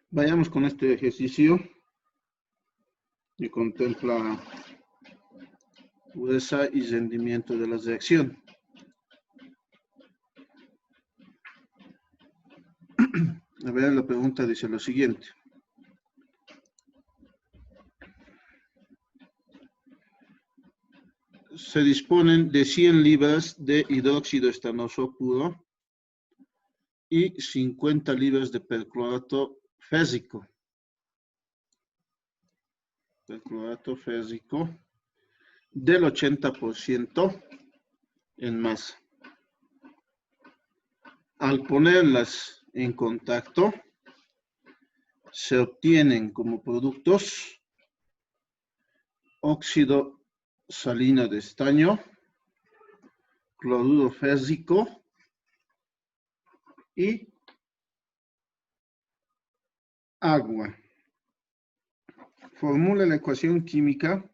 Vayamos con este ejercicio que contempla pureza y rendimiento de la reacción. A ver, la pregunta dice lo siguiente. Se disponen de 100 libras de hidróxido estanoso puro y 50 libras de perclorato férrico. Perclorato férrico del 80% en masa. Al ponerlas en contacto, se obtienen como productos óxido salino de estaño, cloruro férrico y agua. Formula la ecuación química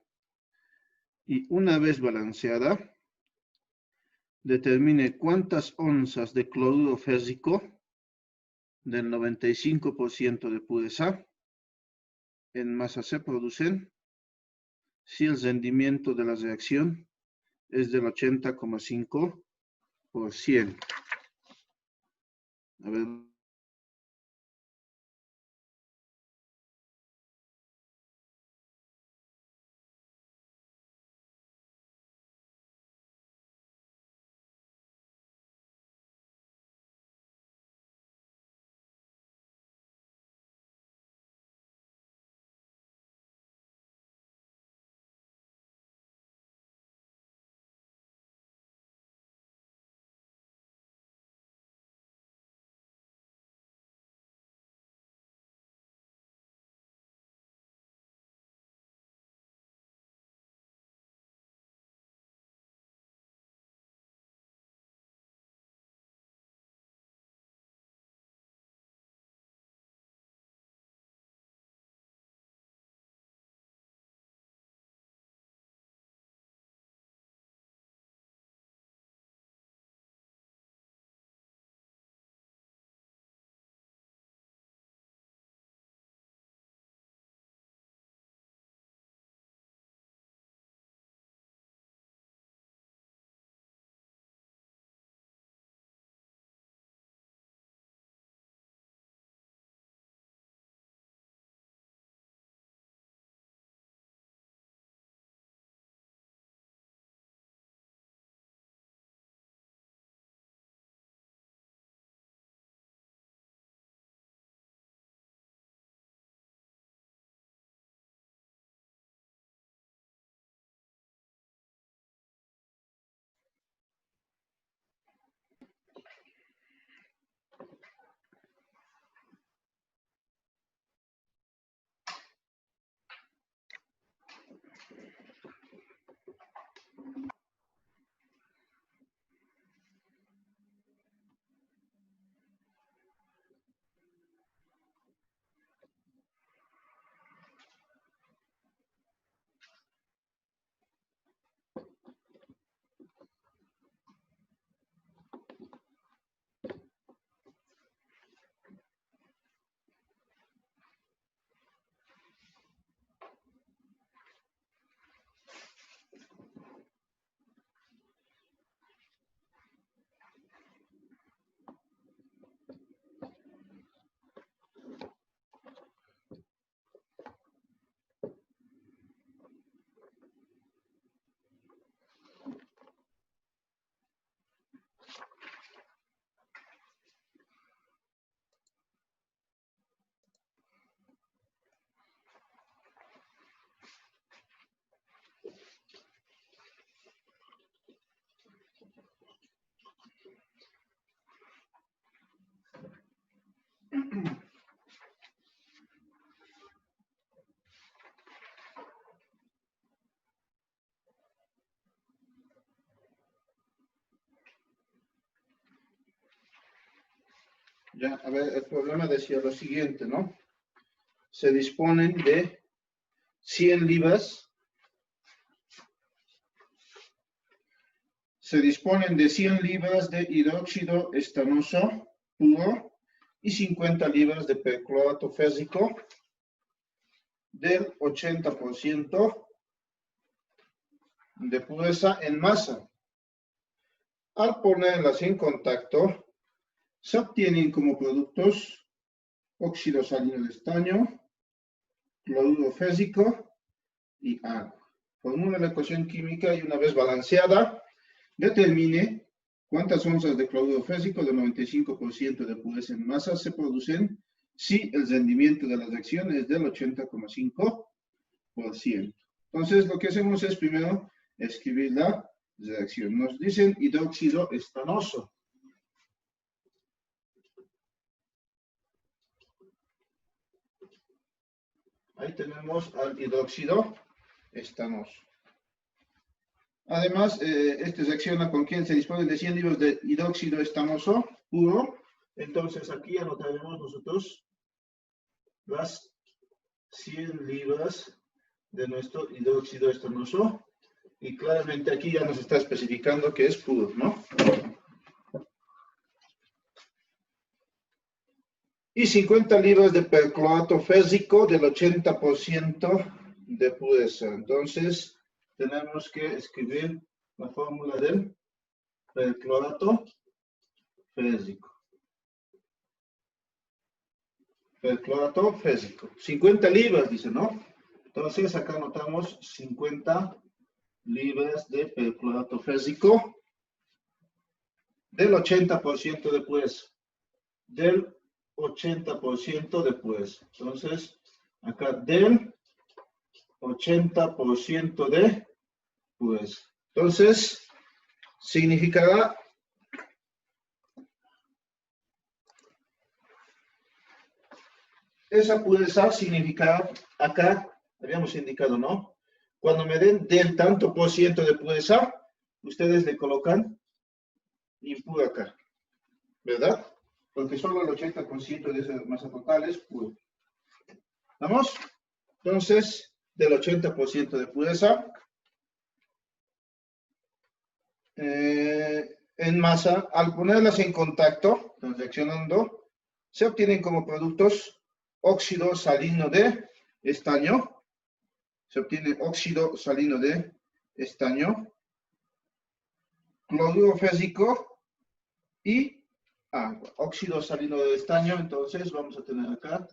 y una vez balanceada, determine cuántas onzas de cloruro férrico del 95% de pureza en masa se producen si el rendimiento de la reacción es del 80,5%. A ver. Ya, a ver, el problema decía lo siguiente, ¿no? Se disponen de 100 libras. Se disponen de 100 libras de hidróxido estanoso puro y 50 libras de perclorato férrico del 80% de pureza en masa. Al ponerlas en contacto, se obtienen como productos óxido salino de estaño, cloruro férrico y agua. Formule la ecuación química y una vez balanceada, determine cuántas onzas de cloruro férrico de 95% de pureza en masa se producen si el rendimiento de la reacción es del 80,5%. Entonces, lo que hacemos es primero escribir la reacción. Nos dicen hidróxido estanoso. Ahí tenemos al hidróxido estanoso. Además, este reacciona con quien se dispone de 100 libras de hidróxido estanoso puro. Entonces, aquí anotaremos nosotros las 100 libras de nuestro hidróxido estanoso. Y claramente aquí ya nos está especificando que es puro, ¿no? Y 50 libras de perclorato férrico del 80% de pureza. Entonces, tenemos que escribir la fórmula del perclorato férrico. Perclorato férrico. 50 libras, dice, ¿no? Entonces, acá anotamos 50 libras de perclorato férrico del 80% de pureza. Del 80% de pureza. Entonces, acá del 80% de pureza. Entonces, significará esa pureza significará, acá habíamos indicado, ¿no? Cuando me den del tanto por ciento de pureza, ustedes le colocan impuro acá, ¿verdad? Porque solo el 80% de esa masa total es puro. ¿Vamos? Entonces, del 80% de pureza en masa, al ponerlas en contacto, reaccionando, se obtienen como productos óxido salino de estaño. Se obtiene óxido salino de estaño, cloruro férrico y agua. Óxido salino de estaño, entonces vamos a tener acá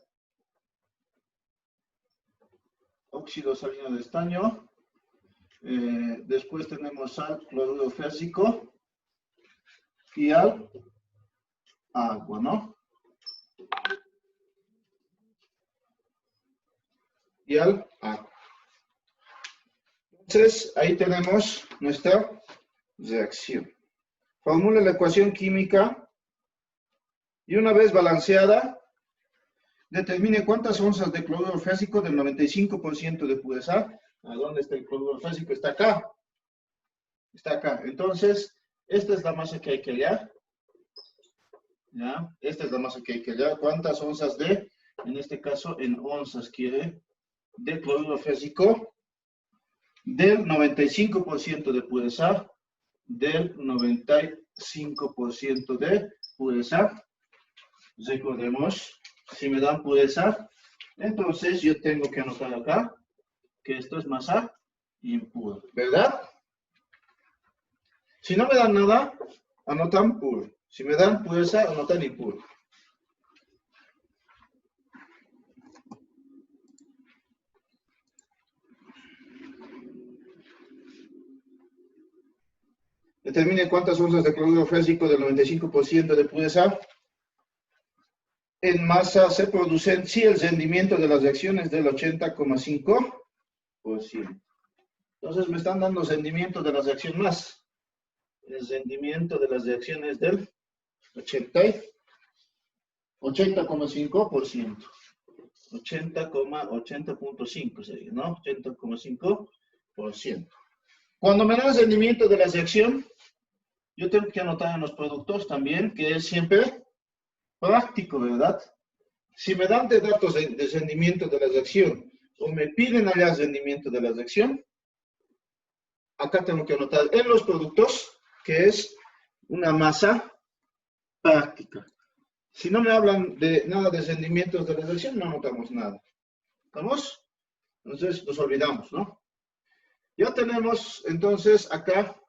óxido salino de estaño. Después tenemos al cloruro férrico y al agua, ¿no? Y al agua. Entonces, ahí tenemos nuestra reacción. Formule la ecuación química y una vez balanceada, determine cuántas onzas de cloruro férrico del 95% de pureza. ¿A dónde está el cloruro férrico? Está acá. Está acá. Entonces, esta es la masa que hay que hallar. ¿Ya? Esta es la masa que hay que hallar. ¿Cuántas onzas de, en este caso, en onzas quiere, de cloruro férrico? Del 95% de pureza. Del 95% de pureza. Recordemos, si me dan pureza, entonces yo tengo que anotar acá que esto es masa impura, ¿verdad? Si no me dan nada, anotan puro. Si me dan pureza, anotan impuro. Determine cuántas onzas de cloruro férrico del 95% de pureza en masa se producen si el rendimiento de las reacciones es del 80,5%. Entonces me están dando rendimiento de la reacción más. El rendimiento de las reacciones del 80,5%. 80,5 sería, ¿no? 80,5%. Cuando me dan el rendimiento de la reacción, yo tengo que anotar en los productos también, que es siempre práctico, ¿verdad? Si me dan de datos de rendimiento de la reacción o me piden allá el rendimiento de la reacción, acá tengo que anotar en los productos que es una masa práctica. Si no me hablan de nada de rendimientos de la reacción, no anotamos nada. ¿Estamos? Entonces nos olvidamos, ¿no? Ya tenemos entonces acá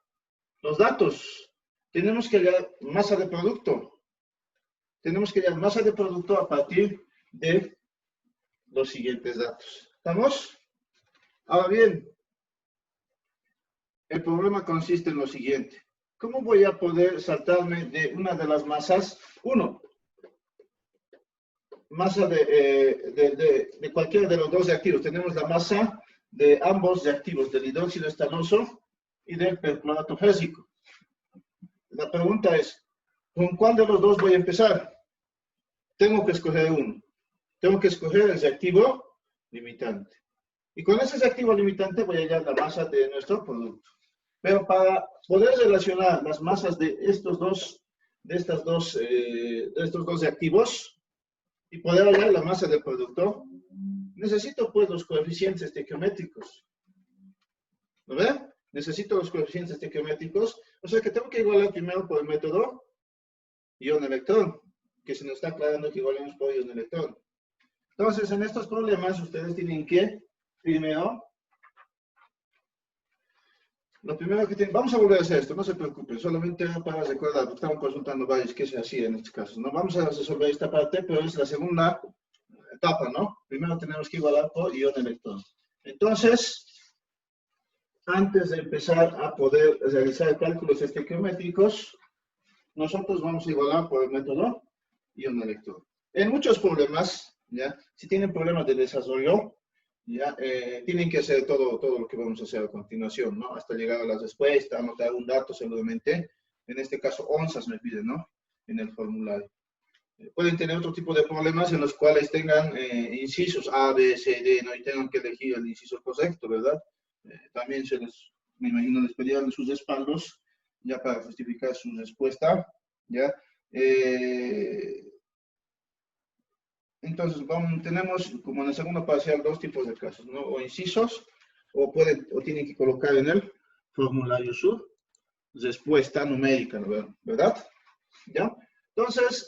los datos. Tenemos que hallar masa de producto. Tenemos que hallar masa de producto a partir de los siguientes datos. ¿Estamos? Ahora bien, el problema consiste en lo siguiente. ¿Cómo voy a poder saltarme de una de las masas? Uno, masa de cualquiera de los dos reactivos. Tenemos la masa de ambos reactivos, del hidróxido estanoso y del perclorato férrico. La pregunta es, ¿con cuál de los dos voy a empezar? Tengo que escoger uno. Tengo que escoger el reactivo limitante. Y con ese reactivo limitante voy a hallar la masa de nuestro producto. Pero para poder relacionar las masas de estos dos reactivos y poder hallar la masa del producto, necesito pues los coeficientes estequiométricos. ¿Lo ven? Necesito los coeficientes estequiométricos. O sea que tengo que igualar primero por el método ion-electrón, que se nos está aclarando que igualemos por ion-electrón. Entonces, en estos problemas, ustedes tienen que, primero, lo primero que tienen, vamos a volver a hacer esto, no se preocupen, solamente para recordar, porque estamos consultando varios qué se hacía en este caso, ¿no? Vamos a resolver esta parte, pero es la segunda etapa, ¿no? Primero tenemos que igualar por ion-electrón. Entonces, antes de empezar a poder realizar cálculos estequiométricos, nosotros vamos a igualar por el método ion-electrón. En muchos problemas, ¿ya? Si tienen problemas de desarrollo, ¿ya? Tienen que hacer todo lo que vamos a hacer a continuación, ¿no? Hasta llegar a la respuesta, anotar un dato seguramente. En este caso, onzas me piden, ¿no? En el formulario. Pueden tener otro tipo de problemas en los cuales tengan incisos A, B, C, D, ¿no? Y tengan que elegir el inciso correcto, ¿verdad? También me imagino, les pedirán sus respaldos, ya para justificar su respuesta, ¿ya? Entonces, tenemos, como en el segundo parcial, dos tipos de casos, ¿no? O incisos, o tienen que colocar en el formulario su respuesta numérica, ¿verdad? ¿Ya? Entonces,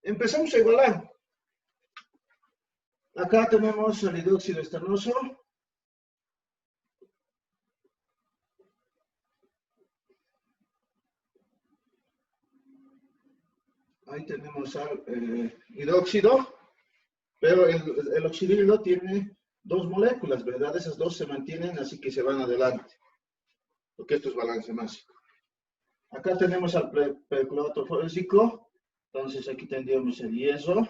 empezamos a igualar. Acá tenemos el hidróxido estanoso. Ahí tenemos al hidróxido, pero el oxidilo tiene dos moléculas, ¿verdad? Esas dos se mantienen, así que se van adelante, porque esto es balance másico. Acá tenemos al perclorato férrico, entonces aquí tendríamos el hierro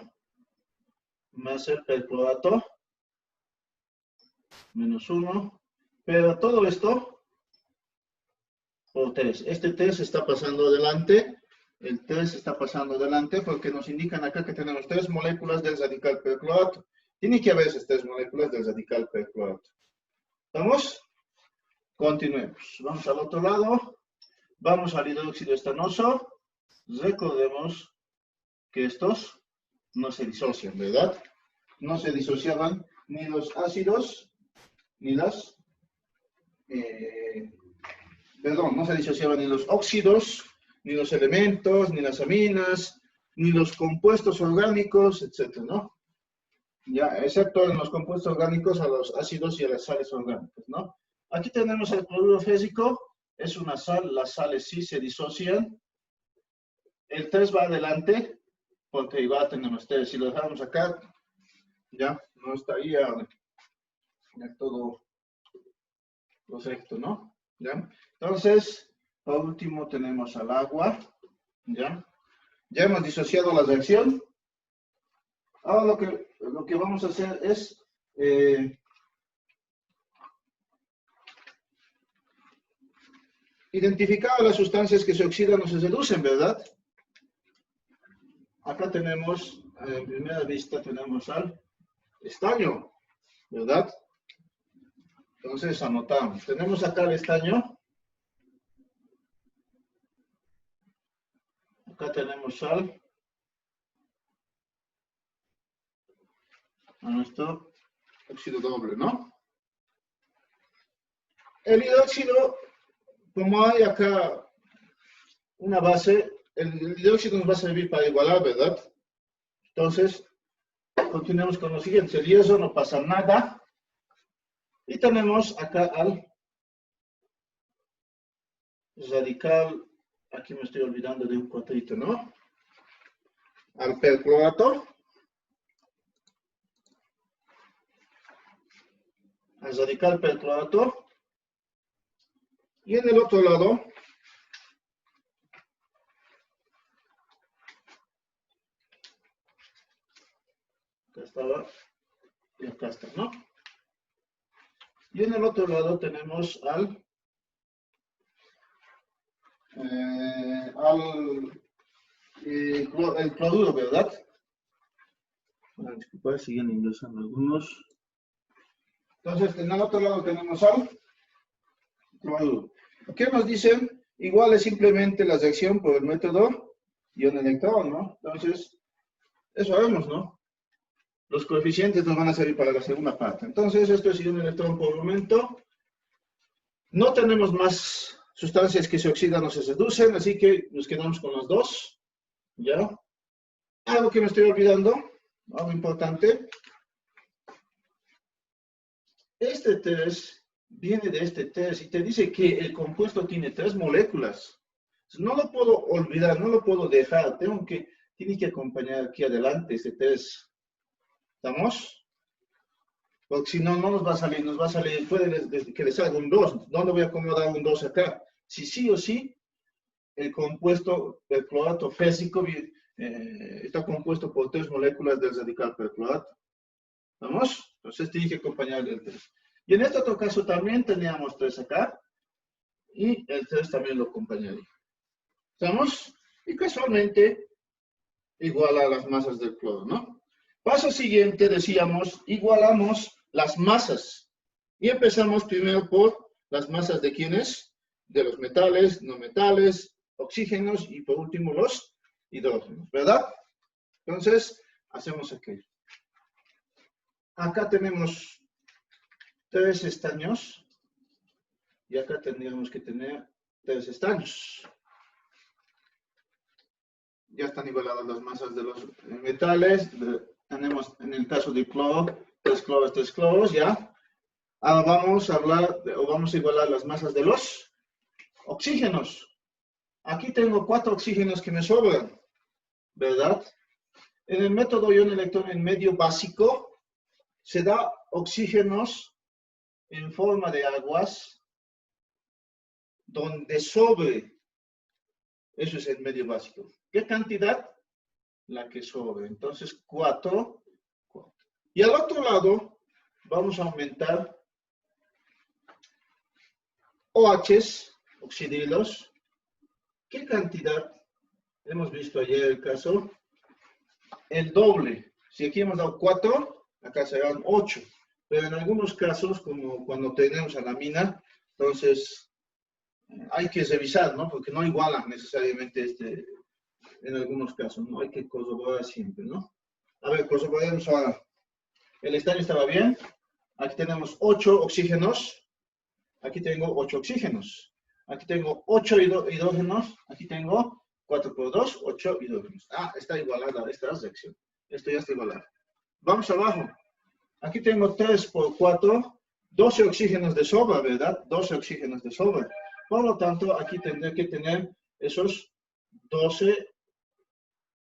más el perclorato, menos 1, pero todo esto por 3. Este 3 está pasando adelante. El 3 está pasando adelante porque nos indican acá que tenemos 3 moléculas del radical perclorato. Tiene que haber esas 3 moléculas del radical perclorato. ¿Vamos? Continuemos. Vamos al otro lado. Vamos al hidróxido estanoso. Recordemos que estos no se disocian, ¿verdad? No se disociaban ni los ácidos, ni las... no se disociaban ni los óxidos, ni los elementos, ni las aminas, ni los compuestos orgánicos, etc., ¿no? Ya, excepto en los compuestos orgánicos a los ácidos y a las sales orgánicas, ¿no? Aquí tenemos el cloruro férrico, es una sal, las sales sí se disocian. El 3 va adelante, porque igual tenemos 3. Si lo dejamos acá, ya no estaría ya todo correcto, ¿no? ¿Ya? Entonces, por último tenemos al agua, ¿ya? Ya hemos disociado la reacción. Ahora lo que vamos a hacer es identificar las sustancias que se oxidan o se reducen, ¿verdad? Acá tenemos, en primera vista tenemos al estaño, ¿verdad? Entonces anotamos. Tenemos acá el estaño. Acá tenemos a nuestro óxido doble, ¿no? El hidróxido, como hay acá una base, el dióxido nos va a servir para igualar, ¿verdad? Entonces, continuemos con lo siguiente. El hierro no pasa nada. Y tenemos acá al radical, aquí me estoy olvidando de un cuadrito, ¿no? Al perclorato. Al radical perclorato. Y en el otro lado, acá estaba, y acá está, ¿no? Y en el otro lado tenemos el cloruro, ¿verdad? Disculpa, siguen ingresando algunos. Entonces, en el otro lado tenemos al cloruro. ¿Qué nos dicen? Igual es simplemente la reacción por el método ion-electrón, ¿no? Entonces, eso vemos, ¿no? Los coeficientes nos van a servir para la segunda parte. Entonces, esto es ion-electrón por el momento. No tenemos más sustancias que se oxidan o se reducen, así que nos quedamos con las dos. ¿Ya? Algo que me estoy olvidando, algo importante. Este test viene de este test y te dice que el compuesto tiene 3 moléculas. No lo puedo olvidar, no lo puedo dejar. Tiene que acompañar aquí adelante este test. ¿Estamos? Porque si no, no nos va a salir, puede que le salga un 2. ¿Dónde voy a acomodar un 2 acá? Si sí o sí, el compuesto del clorato fésico está compuesto por 3 moléculas del radical perclorato. ¿Vamos? Entonces tiene que acompañar el 3. Y en este otro caso también teníamos 3 acá. Y el 3 también lo acompañaría. ¿Estamos? Y casualmente iguala a las masas del cloro, ¿no? Paso siguiente, decíamos, igualamos las masas. Y empezamos primero por las masas de ¿quiénes? De los metales, no metales, oxígenos y por último los hidrógenos, ¿verdad? Entonces, hacemos aquello. Acá tenemos 3 estaños y acá tendríamos que tener 3 estaños. Ya están igualadas las masas de los metales. Tenemos en el caso del cloro, 3 cloros, 3 cloros, ¿ya? Ahora vamos a hablar, vamos a igualar las masas de los oxígenos. Aquí tengo 4 oxígenos que me sobran, ¿verdad? En el método ion-electrón en medio básico, se da oxígenos en forma de aguas donde sobre, eso es el medio básico. ¿Qué cantidad? La que sobre. Entonces, 4. Y al otro lado, vamos a aumentar OHs, oxidrilos. ¿Qué cantidad? Hemos visto ayer el caso. El doble. Si aquí hemos dado 4, acá serán 8. Pero en algunos casos, como cuando tenemos alamina, entonces hay que revisar, ¿no? Porque no igualan necesariamente en algunos casos, ¿no? Hay que corroborar siempre, ¿no? A ver, corroboremos ahora. El estaño estaba bien. Aquí tenemos 8 oxígenos. Aquí tengo 8 oxígenos. Aquí tengo 8 hidrógenos. Aquí tengo 4 por 2, 8 hidrógenos. Ah, está igualada esta reacción. Esto ya está igualado. Vamos abajo. Aquí tengo 3 por 4, 12 oxígenos de sobra, ¿verdad? 12 oxígenos de sobra. Por lo tanto, aquí tendré que tener esos 12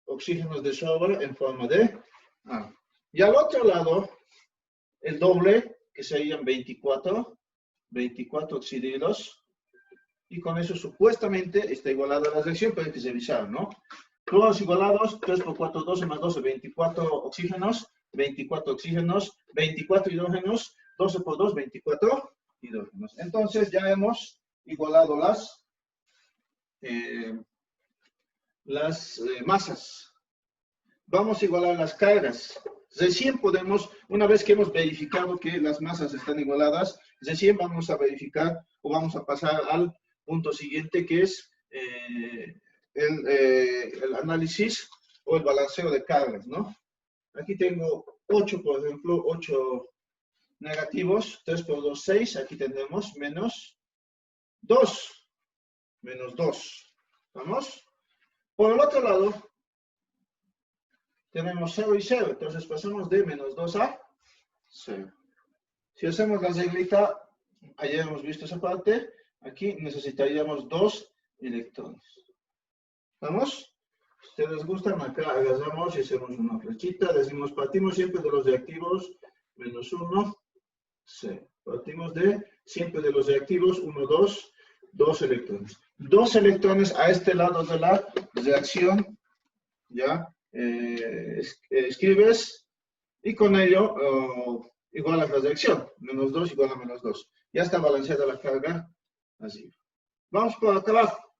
oxígenos de sobra en forma de A. Y al otro lado, el doble, que serían 24 oxidrilos. Y con eso supuestamente está igualada la reacción, pero hay que revisar, ¿no? Cloros igualados, 3 por 4, 12 más 12, 24 oxígenos, 24 oxígenos, 24 hidrógenos, 12 por 2, 24 hidrógenos. Entonces ya hemos igualado las masas. Vamos a igualar las cargas. Recién podemos, una vez que hemos verificado que las masas están igualadas, recién vamos a verificar o vamos a pasar al punto siguiente, que es el análisis o el balanceo de cargas, ¿no? Aquí tengo 8, por ejemplo, 8 negativos, 3 por 2, 6, aquí tendremos menos 2, menos 2, ¿vamos? Por el otro lado, tenemos 0 y 0. Entonces pasamos de menos 2 a 0. Si hacemos la reglita, ayer hemos visto esa parte, aquí necesitaríamos 2 electrones. ¿Vamos? Si les gustan, acá agarramos y hacemos una flechita. Decimos, partimos siempre de los reactivos, menos 1, 0. Partimos siempre de los reactivos, 1, 2, 2 electrones. 2 electrones a este lado de la reacción, ¿ya? Escribes y con ello igualas la reacción. Menos 2 igual a menos 2. Ya está balanceada la carga así. Vamos por acá abajo.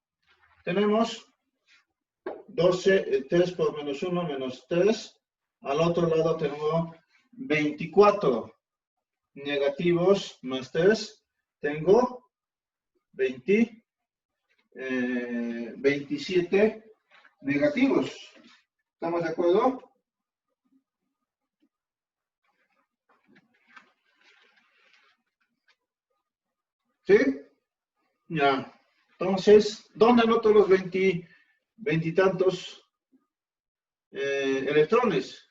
Tenemos 12, 3 por menos 1, menos 3. Al otro lado tengo 24 negativos más 3. Tengo 27 negativos. ¿Estamos de acuerdo? ¿Sí? Ya. Entonces, ¿dónde anoto los veintitantos electrones?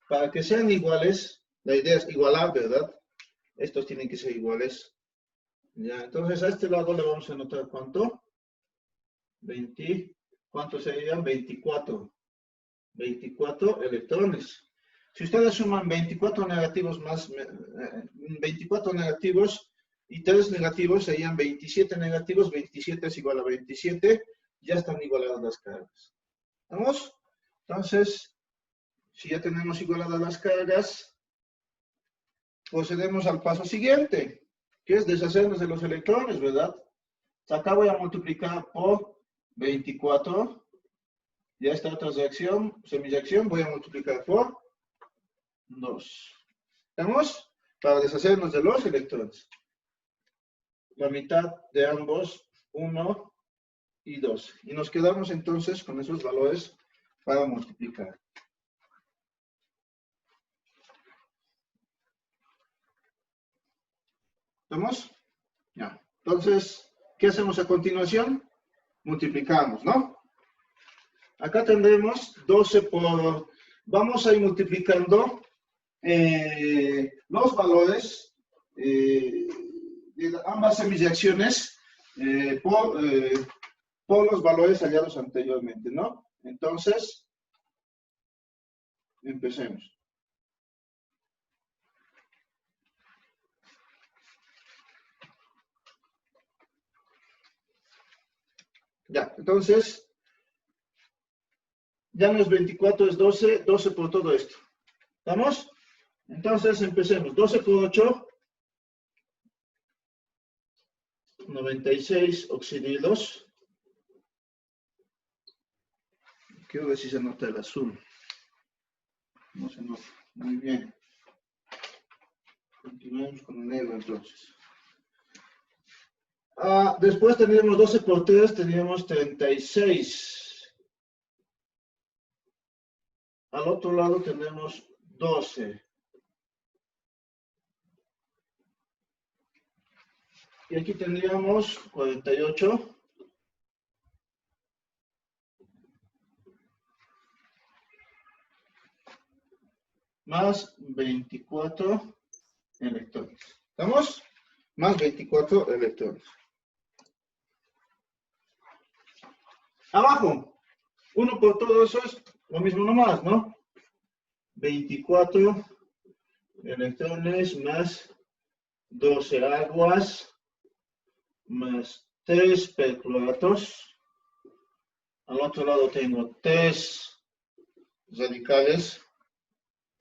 Para que sean iguales, la idea es igualar, ¿verdad? Estos tienen que ser iguales. Ya, entonces a este lado le vamos a anotar ¿cuánto? ¿Cuántos serían? 24. 24 electrones. Si ustedes suman 24 negativos más 24 negativos y 3 negativos, serían 27 negativos. 27 es igual a 27. Ya están igualadas las cargas. ¿Vamos? Entonces, si ya tenemos igualadas las cargas, procedemos al paso siguiente, que es deshacernos de los electrones, ¿verdad? Acá voy a multiplicar por 24. Ya esta otra reacción, semireacción, voy a multiplicar por 2. ¿Estamos? Para deshacernos de los electrones. La mitad de ambos, 1 y 2. Y nos quedamos entonces con esos valores para multiplicar. ¿Estamos? Ya. Entonces, ¿qué hacemos a continuación? Multiplicamos, ¿no? Acá tendremos 12 por... Vamos a ir multiplicando los valores de ambas semireacciones por los valores hallados anteriormente, ¿no? Entonces, empecemos. Ya, entonces, ya no es 24, es 12, 12 por todo esto. ¿Estamos? Entonces, empecemos. 12 por 8, 96 oxidrilos. Quiero ver si se nota el azul. No se nota. Muy bien. Continuamos con el negro entonces. Después teníamos 12 por 3, teníamos 36. Al otro lado tenemos 12. Y aquí tendríamos 48. Más 24 electrones. ¿Estamos? Más 24 electrones. Abajo, 1 por todo eso es lo mismo nomás, ¿no? 24 electrones más 12 aguas más 3 percloratos. Al otro lado tengo 3 radicales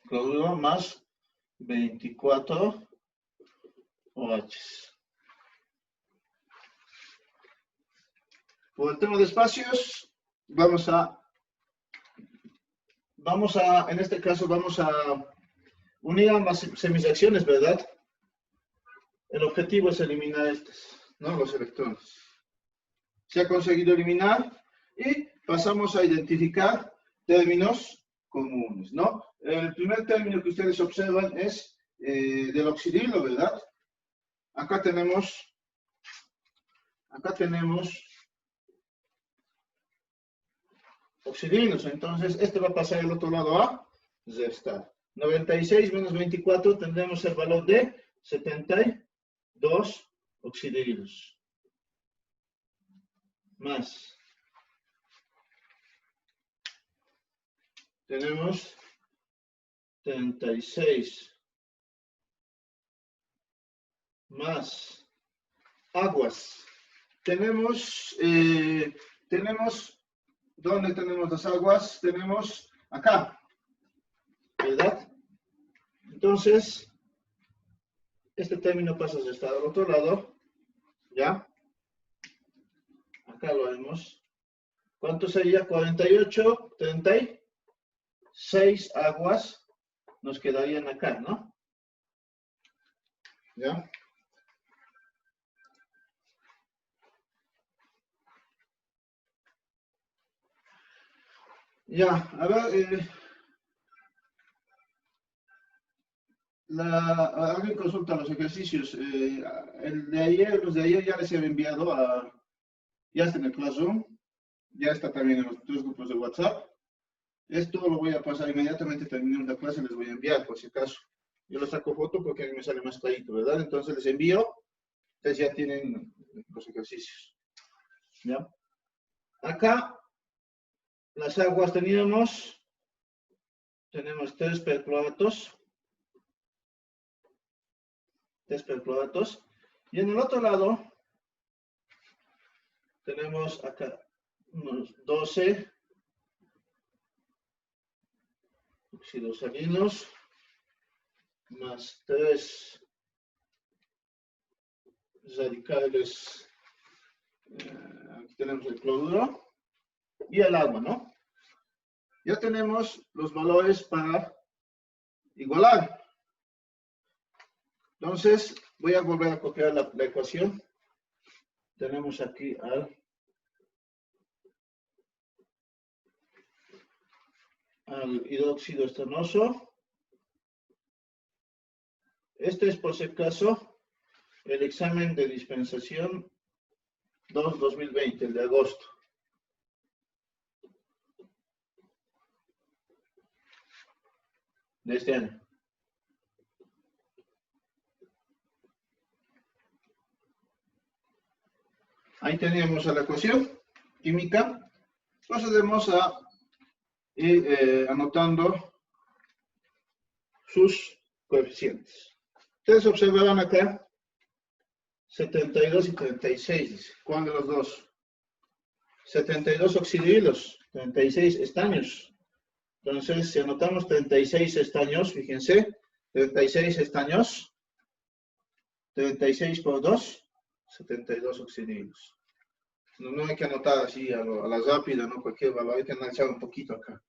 cloruro más 24 OH. Por el tema de espacios, en este caso vamos a unir ambas semireacciones, ¿verdad? El objetivo es eliminar estos, ¿no? Los electrones. Se ha conseguido eliminar y pasamos a identificar términos comunes, ¿no? El primer término que ustedes observan es del oxidrilo, ¿verdad? Acá tenemos oxidrilos. Entonces, este va a pasar al otro lado a restar. 96 menos 24 tendremos el valor de 72 oxidrilos. Más. Tenemos 36 más aguas. Tenemos, ¿dónde tenemos las aguas? Tenemos acá, ¿verdad? Entonces, este término pasa a estar al otro lado, ¿ya? Acá lo vemos. ¿Cuánto sería? 48, 36 aguas nos quedarían acá, ¿no? ¿Ya? Ya, a ver, alguien consulta los ejercicios. Los de ayer ya les he enviado ya está en el Classroom, ya está también en los 3 grupos de WhatsApp. Esto lo voy a pasar inmediatamente, terminemos la clase, les voy a enviar por si acaso. Yo lo saco foto porque a mí me sale más clarito, ¿verdad? Entonces les envío, ustedes ya tienen los ejercicios. ¿Ya? Acá, las aguas tenemos 3 percloratos. 3 percloratos. Y en el otro lado, tenemos acá unos 12 óxidos salinos, más 3 radicales. Aquí tenemos el cloruro y el agua, ¿no? Ya tenemos los valores para igualar. Entonces, voy a volver a copiar la ecuación. Tenemos aquí al hidróxido estanoso. Este es, por si acaso, el examen de dispensación 2-2020, el de agosto. De este año. Ahí teníamos la ecuación química. Procedemos a ir anotando sus coeficientes. Ustedes observarán acá 72 y 36, dice. ¿Cuál de los dos? 72 oxidrilos, 36 estaños. Entonces, si anotamos 36 estaños, fíjense, 36 estaños, 36 por 2, 72 oxidrilos. No hay que anotar así a la rápida, ¿no? Cualquier valor, hay que analizar un poquito acá.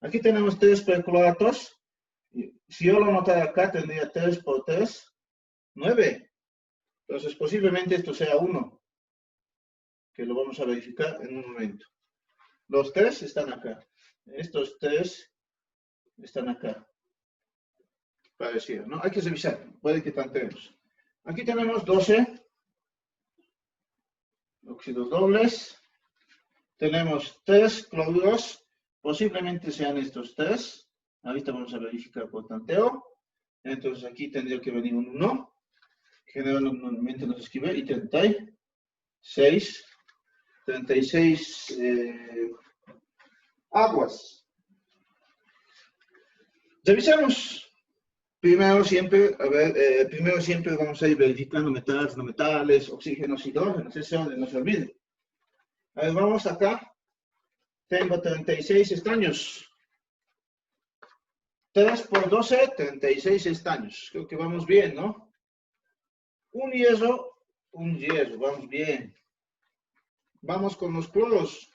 Aquí tenemos 3 percloratos. Si yo lo anotara acá, tendría 3 por 3, 9. Entonces, posiblemente esto sea 1, que lo vamos a verificar en un momento. Los 3 están acá. Estos 3 están acá. Parecido, ¿no? Hay que revisar. Puede que tanteemos. Aquí tenemos 12 óxidos dobles. Tenemos 3 cloruros. Posiblemente sean estos 3. Ahorita vamos a verificar por tanteo. Entonces aquí tendría que venir un 1. Generalmente nos escribe. Y 36. 36 aguas. Revisemos. Primero siempre vamos a ir verificando metales, no metales, oxígenos, hidrógenos, ese orden, no se olvide. A ver, vamos acá. Tengo 36 estaños. 3 por 12, 36 estaños. Creo que vamos bien, ¿no? Un hierro, vamos bien. Vamos con los cloros.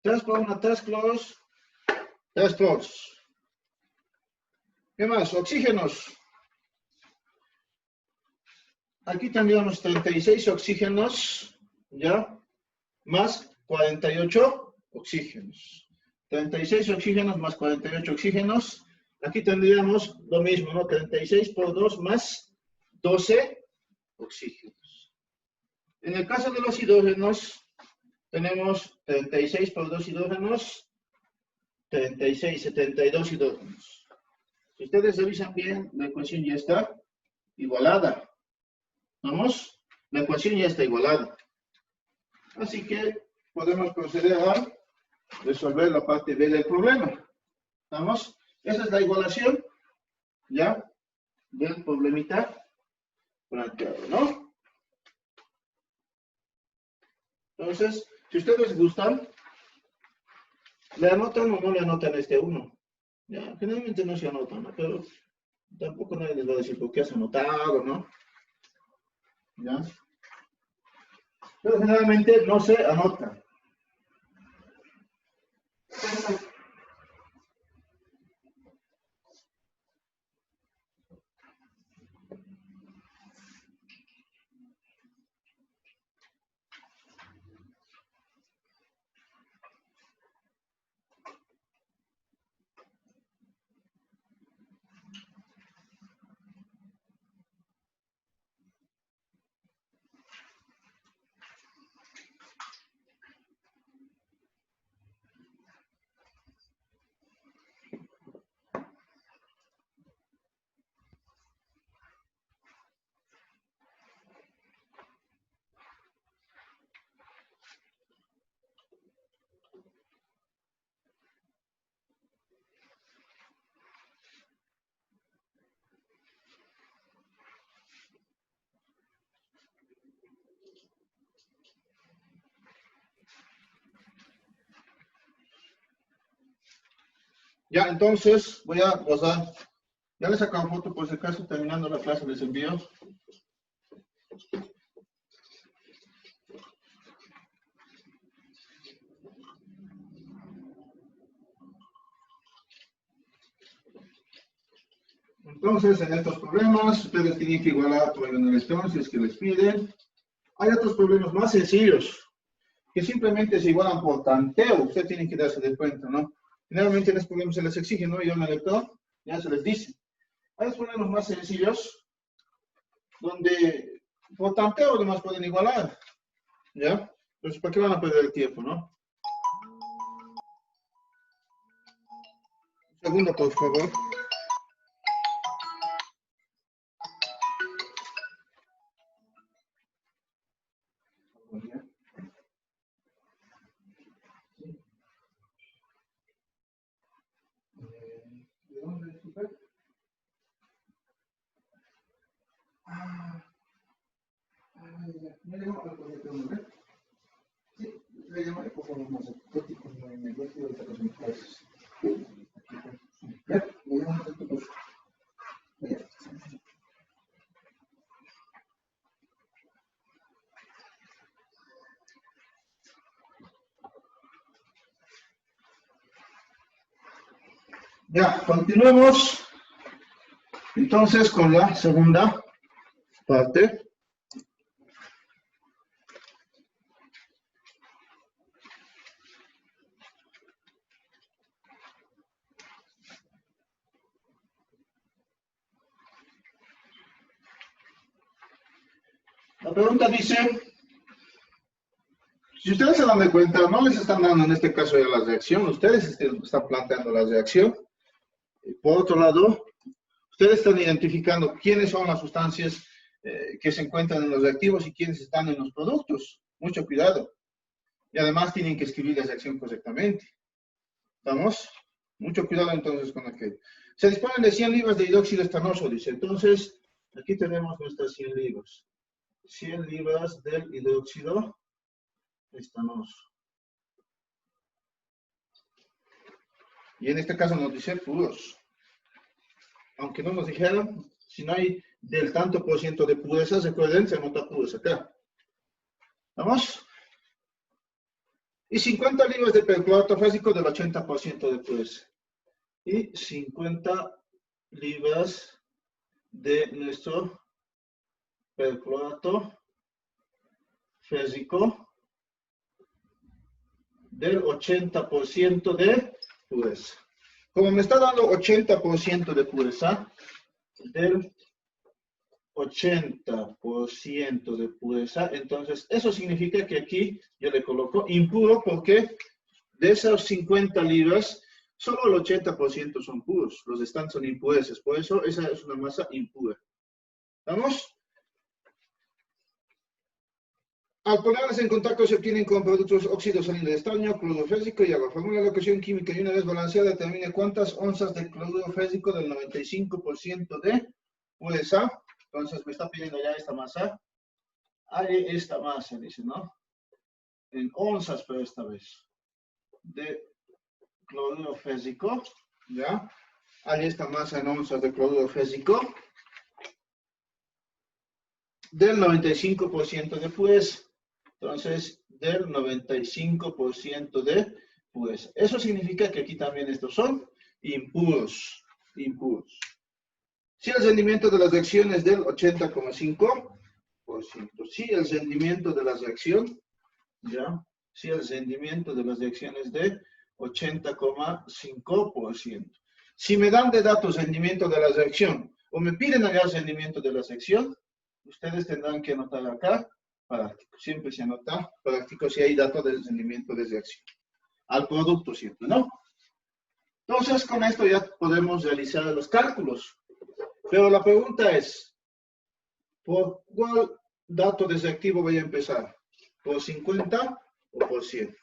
3 por 1, 3 cloros, 3 cloros. ¿Qué más? Oxígenos. Aquí tendríamos 36 oxígenos, ¿ya? Más 48 oxígenos. 36 oxígenos más 48 oxígenos. Aquí tendríamos lo mismo, ¿no? 36 por 2 más 12 oxígenos. En el caso de los hidrógenos, tenemos 36 por 2 hidrógenos, 36, 72 hidrógenos. Si ustedes revisan bien, la ecuación ya está igualada. ¿Vamos? La ecuación ya está igualada. Así que podemos proceder a resolver la parte B del problema. ¿Vamos? Esa es la igualación, ¿ya? Del problemita planteado, ¿no? Entonces, si ustedes gustan, ¿le anotan o no le anotan este 1? Ya, generalmente no se anotan, ¿no? Pero tampoco nadie les va a decir por qué has anotado, ¿no? ¿Ya? Pero generalmente no se anota. Ya, entonces voy a pasar. Ya les saco foto por si acaso, terminando la clase les envío. Entonces, en estos problemas, ustedes tienen que igualar por el electrón si es que les piden. Hay otros problemas más sencillos, que simplemente se igualan por tanteo. Ustedes tienen que darse de cuenta, ¿no? Generalmente en estos problemas se les exige, ¿no? Y un electrón, ya se les dice. Hay otros problemas más sencillos, donde por tanteo además pueden igualar, ¿ya? Entonces, ¿para qué van a perder el tiempo, no? Un segundo, por favor. ¿De dónde es usted? Me llamó al proyecto, ¿no? Sí, le llamaré por favor más exóticos en el negocio de otras empresas. Ya, le llamo a tu cosa. Ya, continuemos entonces con la segunda parte. La pregunta dice, si ustedes se dan cuenta, no les están dando en este caso ya la reacción, ustedes están planteando la reacción. Por otro lado, ustedes están identificando quiénes son las sustancias que se encuentran en los reactivos y quiénes están en los productos. Mucho cuidado. Y además tienen que escribir la reacción correctamente. ¿Estamos? Mucho cuidado entonces con aquello. Se disponen de 100 libras de hidróxido estanoso, dice. Entonces, aquí tenemos nuestras 100 libras. 100 libras del hidróxido estanoso. Y en este caso nos dice puros. Aunque no nos dijeran, si no hay del tanto por ciento de pureza, recuerden, se nota puros acá. ¿Vamos? Y 50 libras de perclorato fásico del 80% de pureza. Y 50 libras de nuestro perclorato férrico del 80% de pureza. Como me está dando 80% de pureza, del 80% de pureza. Entonces, eso significa que aquí yo le coloco impuro porque de esas 50 libras, solo el 80% son puros. Los restantes son impurezas. Por eso, esa es una masa impura. ¿Vamos? Al ponerlas en contacto se obtienen con productos óxido saliente de estaño, cloruro fésico y agua. Formula la ecuación química y una vez balanceada determina cuántas onzas de cloruro fésico del 95% de pureza. Entonces me está pidiendo ya esta masa. Hay esta masa, dice, ¿no? En onzas, pero esta vez. De cloruro fésico, ¿ya? Hay esta masa en onzas de cloruro fésico. Del 95% de pureza. Entonces, del 95% de pureza. Eso significa que aquí también estos son impuros. Impuros. Si el rendimiento de las reacciones del 80,5%. Si el rendimiento de la reacción, ¿ya? Si el rendimiento de las reacciones de 80,5%. Si me dan de datos rendimiento de la reacción o me piden allá el rendimiento de la reacción, ustedes tendrán que anotar acá, práctico. Siempre se anota práctico si hay datos del rendimiento de reacción. Al producto siempre, ¿no? Entonces, con esto ya podemos realizar los cálculos. Pero la pregunta es, ¿por cuál dato de reactivo voy a empezar? ¿Por 50 o por 100?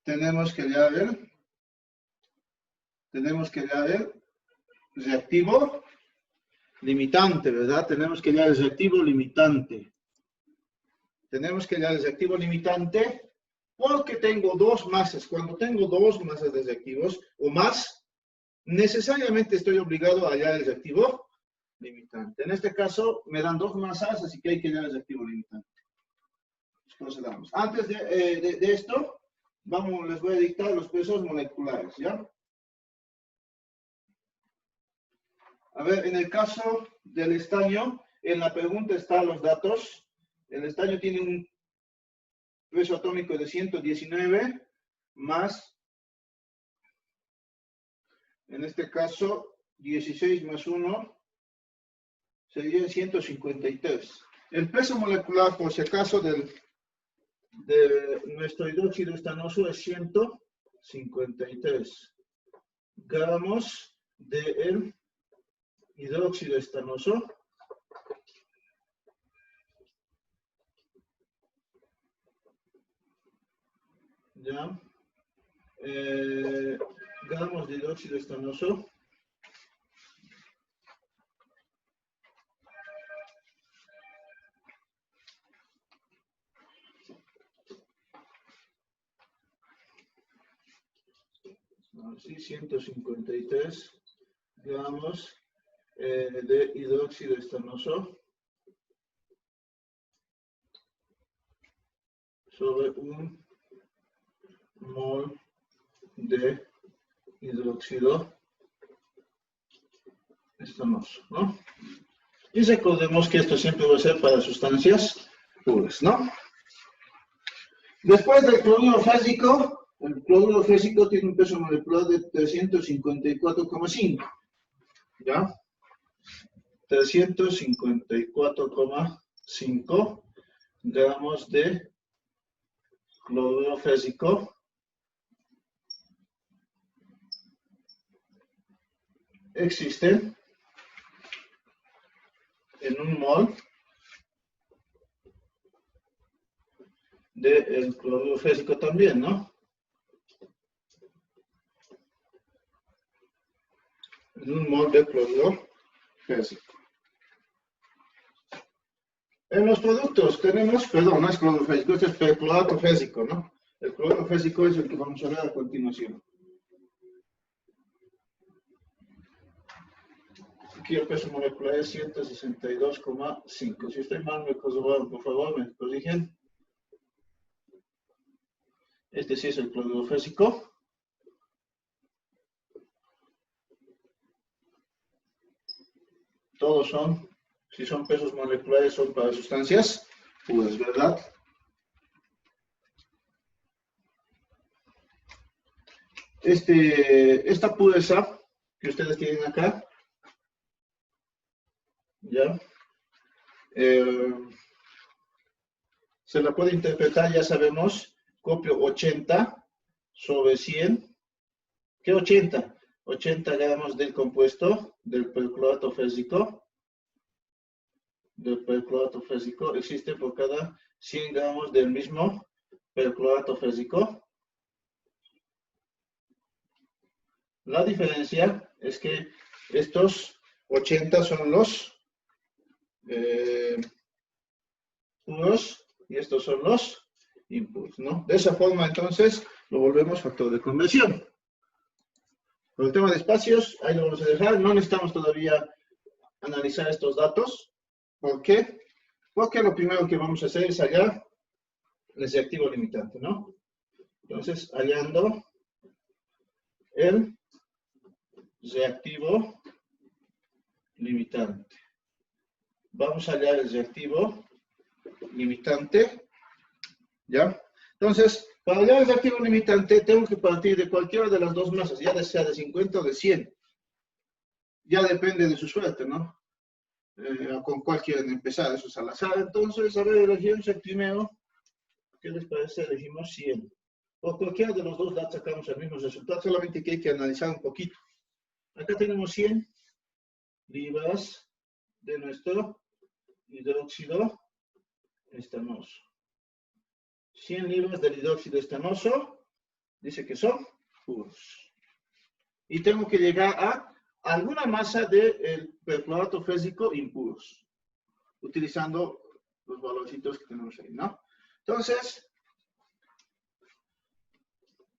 Tenemos que ya ver reactivo limitante, ¿verdad? Tenemos que hallar el reactivo limitante. Tenemos que hallar el reactivo limitante porque tengo dos masas. Cuando tengo dos masas de reactivos o más, necesariamente estoy obligado a hallar el reactivo limitante. En este caso, me dan dos masas, así que hay que hallar el reactivo limitante. Procedamos. Antes de esto, les voy a dictar los pesos moleculares, ¿ya? A ver, en el caso del estaño, en la pregunta están los datos. El estaño tiene un peso atómico de 119 más, en este caso, 16 más 1 sería 153. El peso molecular, por si acaso, de nuestro hidróxido estanoso es 153 gramos de hidróxido estanoso. ¿Ya? Gramos de hidróxido estanoso. Así, 153 gramos de hidróxido estanoso sobre un mol de hidróxido estanoso, ¿no? Y recordemos que esto siempre va a ser para sustancias puras, ¿no? Después del cloruro fésico, el cloruro fésico tiene un peso molecular de 354,5, ¿ya? 354,5 gramos de cloruro fésico existen en un mol del cloruro fésico también, ¿no? En un mol de cloruro fésico. En los productos tenemos, perdón, no es cloruro fésico, este es perclorato fésico, ¿no? El cloruro fésico es el que vamos a ver a continuación. Aquí el peso molecular es 162,5. Si estoy mal, me corroboran, por favor, me corrigen. Este sí es el cloruro fésico. Todos son, si son pesos moleculares, son para sustancias puras, ¿verdad? Esta pureza que ustedes tienen acá ¿ya? Se la puede interpretar, ya sabemos, copio 80 sobre 100. ¿Qué 80? 80 gramos del compuesto del perclorato férrico. Existe por cada 100 gramos del mismo perclorato férrico. La diferencia es que estos 80 son los puros y estos son los impuros, ¿no? De esa forma, entonces, lo volvemos factor de conversión. Por el tema de espacios, ahí lo vamos a dejar. No necesitamos todavía analizar estos datos. ¿Por qué? Porque lo primero que vamos a hacer es hallar el reactivo limitante, ¿no? Entonces, hallando el reactivo limitante. Vamos a hallar el reactivo limitante, ¿ya? Entonces, para hallar el reactivo limitante, tengo que partir de cualquiera de las dos masas, ya sea de 50 o de 100. Ya depende de su suerte, ¿no? Con cuál quieren empezar, eso es al azar. Entonces, a ver, elegimos el primero. ¿Qué les parece? Elegimos 100. Por cualquiera de los dos lados sacamos el mismo resultado, solamente que hay que analizar un poquito. Acá tenemos 100 libras de nuestro hidróxido estanoso. 100 libras del hidróxido estanoso, dice que son puros. Y tengo que llegar a alguna masa del perclorato férrico impuros, utilizando los valorcitos que tenemos ahí, ¿no? Entonces,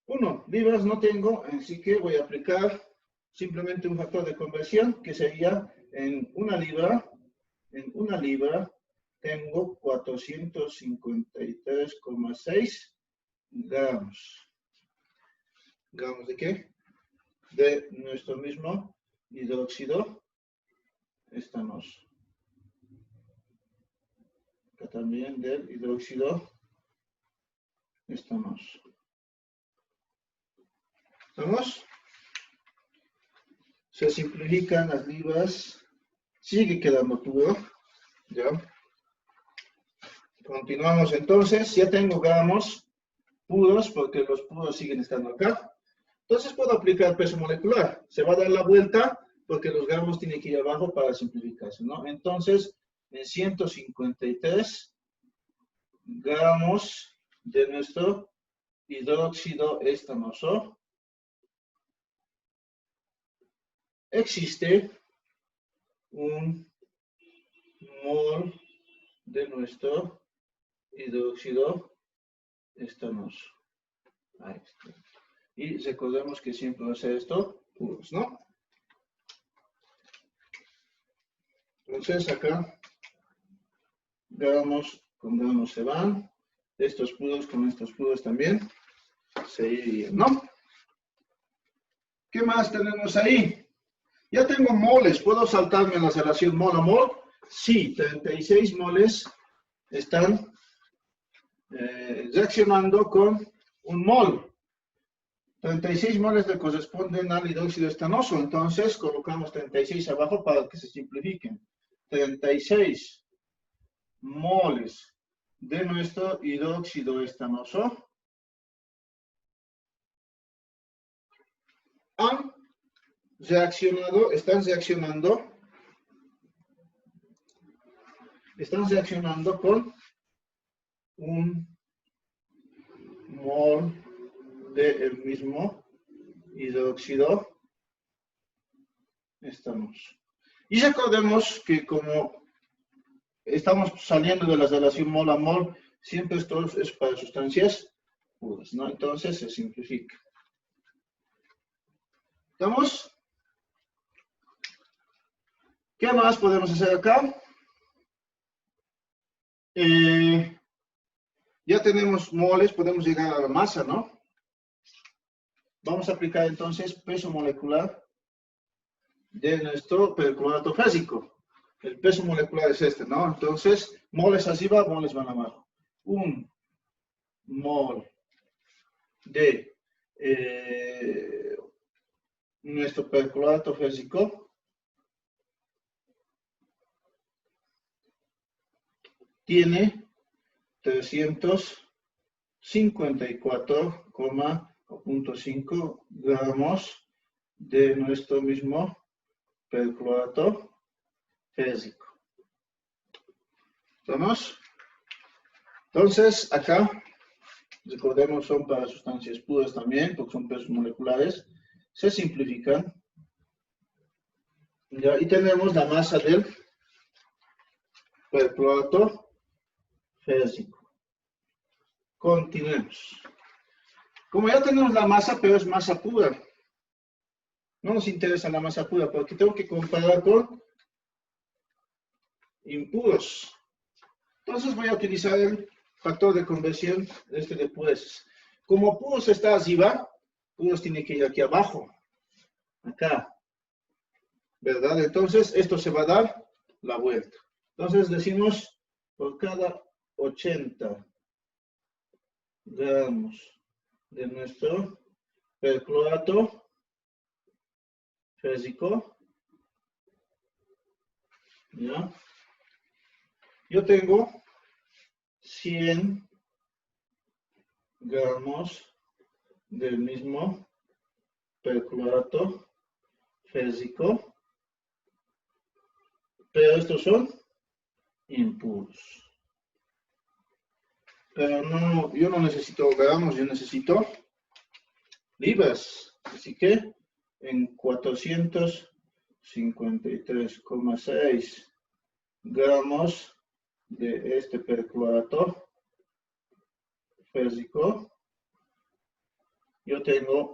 1 libras no tengo, así que voy a aplicar simplemente un factor de conversión que sería en una libra tengo 453,6 gramos. ¿Gramos de qué? De nuestro mismo hidróxido estanoso. Acá también del hidróxido estanoso. ¿Estamos? Se simplifican las libras. Sigue quedando puro. ¿Ya? Continuamos entonces. Ya tengo gramos puros porque los puros siguen estando acá. Entonces puedo aplicar peso molecular. Se va a dar la vuelta porque los gramos tienen que ir abajo para simplificarse, ¿no? Entonces, en 153 gramos de nuestro hidróxido estanoso existe un mol de nuestro hidróxido estanoso. Ahí está. Y recordemos que siempre va a ser esto puros, ¿no? Entonces acá gramos con gramos se van, estos puros con estos puros también se irían, ¿no? ¿Qué más tenemos ahí? Ya tengo moles, ¿puedo saltarme en la relación mol a mol? Sí, 36 moles están reaccionando con un mol. 36 moles le corresponden al hidróxido estanoso, entonces colocamos 36 abajo para que se simplifiquen. 36 moles de nuestro hidróxido estanoso han reaccionado, están reaccionando con un mol del mismo hidróxido estanoso. Y recordemos que como estamos saliendo de la relación mol a mol, siempre esto es para sustancias puras, ¿no? Entonces se simplifica. ¿Estamos? ¿Qué más podemos hacer acá? Ya tenemos moles, podemos llegar a la masa, ¿no? Vamos a aplicar entonces peso molecular de nuestro perclorato férrico. El peso molecular es este, ¿no? Entonces, moles arriba, moles van abajo. Un mol de nuestro perclorato férrico tiene 354,5 gramos de nuestro mismo perclorato férrico. ¿Estamos? Entonces, acá, recordemos, son para sustancias puras también, porque son pesos moleculares. Se simplifican. ¿Ya? Y tenemos la masa del perclorato férrico. Continuemos. Como ya tenemos la masa, pero es masa pura. No nos interesa la masa pura, porque tengo que comparar con impuros. Entonces voy a utilizar el factor de conversión de purezas. Como puros está arriba, puros tiene que ir aquí abajo. Acá. ¿Verdad? Entonces esto se va a dar la vuelta. Entonces decimos por cada 80 gramos de nuestro perclorato férrico, ¿ya? Yo tengo 100 gramos del mismo perclorato férrico, pero estos son impuros. Pero no, yo no necesito gramos, yo necesito libras. Así que en 453,6 gramos de este perclorato férrico, yo tengo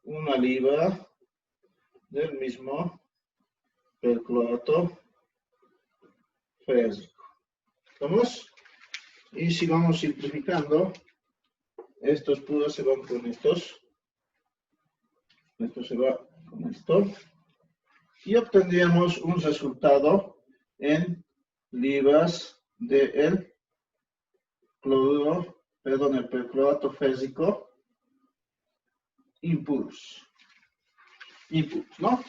una libra del mismo perclorato férrico. ¿Estamos? Y si vamos simplificando, estos puros se van con estos. Esto se va con esto. Y obtendríamos un resultado en libras del cloruro, perdón, el perclorato férrico impuros. Impuros, ¿no?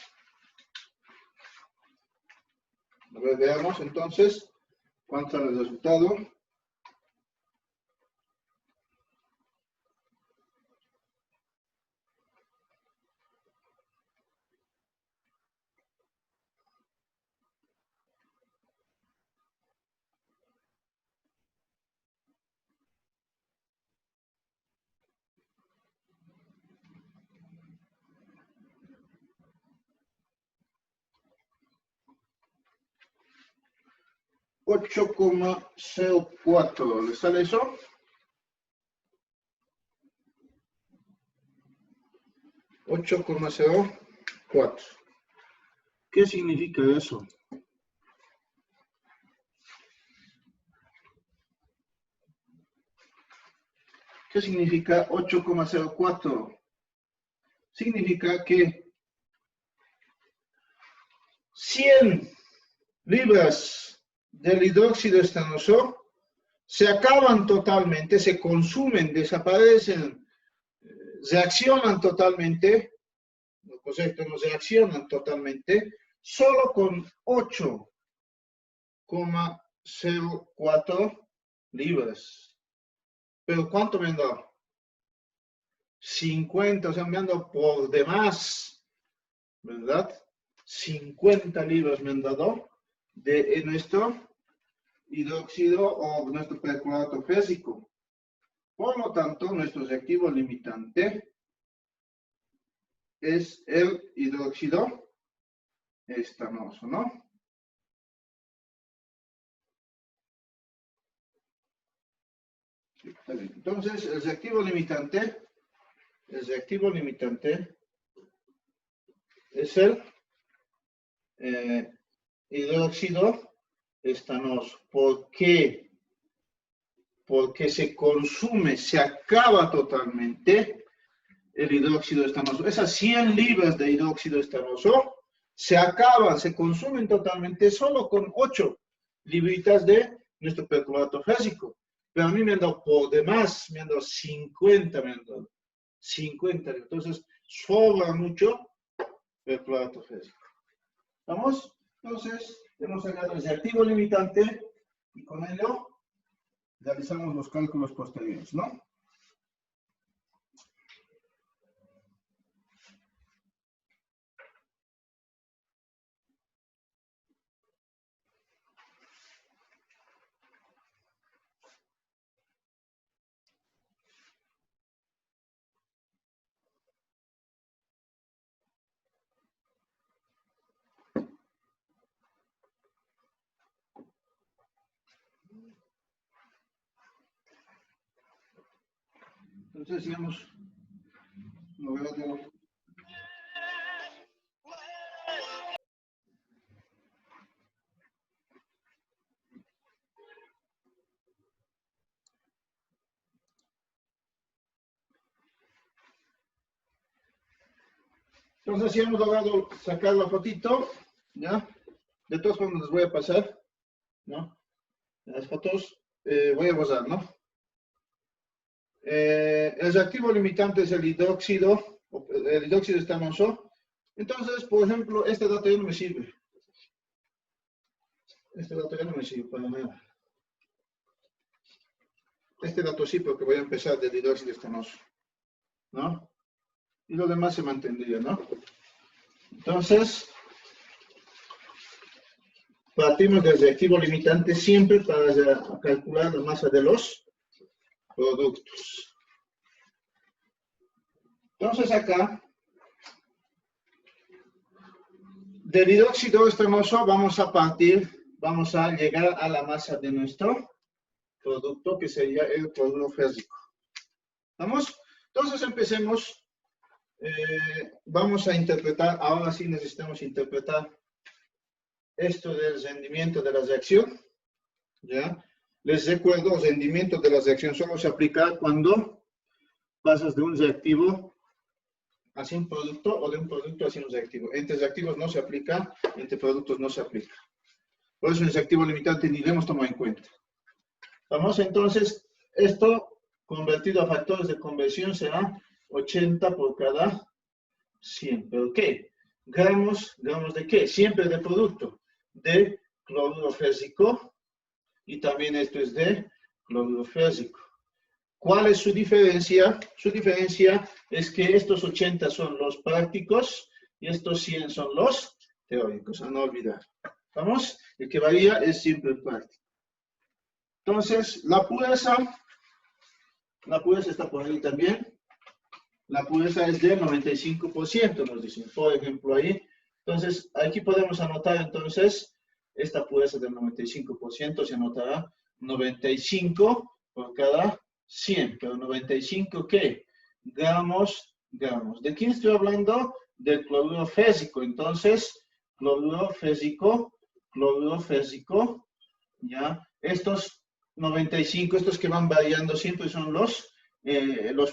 A ver, veamos entonces cuánto es el resultado. $8,04. ¿Le sale eso? $8,04. ¿Qué significa eso? ¿Qué significa 8,04? Significa que 100 libras del hidróxido estanoso se acaban totalmente, se consumen, desaparecen, reaccionan totalmente, lo correcto, no reaccionan totalmente, solo con 8,04 libras. ¿Pero cuánto me han dado? 50, o sea, me han dado por demás, ¿verdad? 50 libras me han dado de nuestro hidróxido o nuestro perclorato férrico. Por lo tanto, nuestro reactivo limitante es el hidróxido estanoso, ¿no? Sí, está bien. Entonces, el reactivo limitante es el hidróxido estanoso. ¿Por qué? Porque se consume, se acaba totalmente el hidróxido estanoso. Esas 100 libras de hidróxido estanoso se acaban, se consumen totalmente solo con 8 libritas de nuestro perclorato férrico. Pero a mí me han dado por demás, me han dado 50, me han dado 50. Entonces, sobra mucho perclorato férrico. ¿Vamos? Entonces, hemos sacado el reactivo limitante Y con ello realizamos los cálculos posteriores, ¿no? Entonces, digamos, logrando entonces, si hemos logrado sacar la fotito, ¿ya? De todas formas, les voy a pasar, ¿no? Las fotos, voy a borrar, ¿no? El reactivo limitante es el hidróxido estanoso. Entonces, por ejemplo, este dato ya no me sirve. Este dato ya no me sirve para nada. Este dato sí, porque voy a empezar del hidróxido estanoso, ¿no? Y lo demás se mantendría, ¿no? Entonces, partimos del reactivo limitante siempre para calcular la masa de los productos. Entonces acá, del hidróxido estanoso vamos a llegar a la masa de nuestro producto, que sería el cloruro férrico. ¿Vamos? Entonces empecemos. Vamos a interpretar, ahora sí necesitamos interpretar esto del rendimiento de la reacción. ¿Ya? Les recuerdo, el rendimiento de la reacción solo se aplica cuando pasas de un reactivo hacia un producto o de un producto hacia un reactivo. Entre reactivos no se aplica, entre productos no se aplica. Por eso el reactivo limitante ni lo hemos tomado en cuenta. Vamos entonces, esto convertido a factores de conversión será 80 por cada 100. ¿Pero qué? Gramos de qué? Siempre de producto. De cloruro férrico y también esto es de cloruro férrico. ¿Cuál es su diferencia? Su diferencia es que estos 80 son los prácticos y estos 100 son los teóricos, a no olvidar. ¿Vamos? El que varía es siempre el práctico. Entonces, la pureza está por ahí también. La pureza es del 95%, nos dicen, por ejemplo, ahí. Entonces, aquí podemos anotar, entonces, esta pureza del 95% se anotará 95 por cada 100. Pero 95, ¿qué? Gramos. ¿De quién estoy hablando? Del cloruro férrico. Entonces, cloruro férrico, ¿ya? Estos 95, estos que van variando siempre son los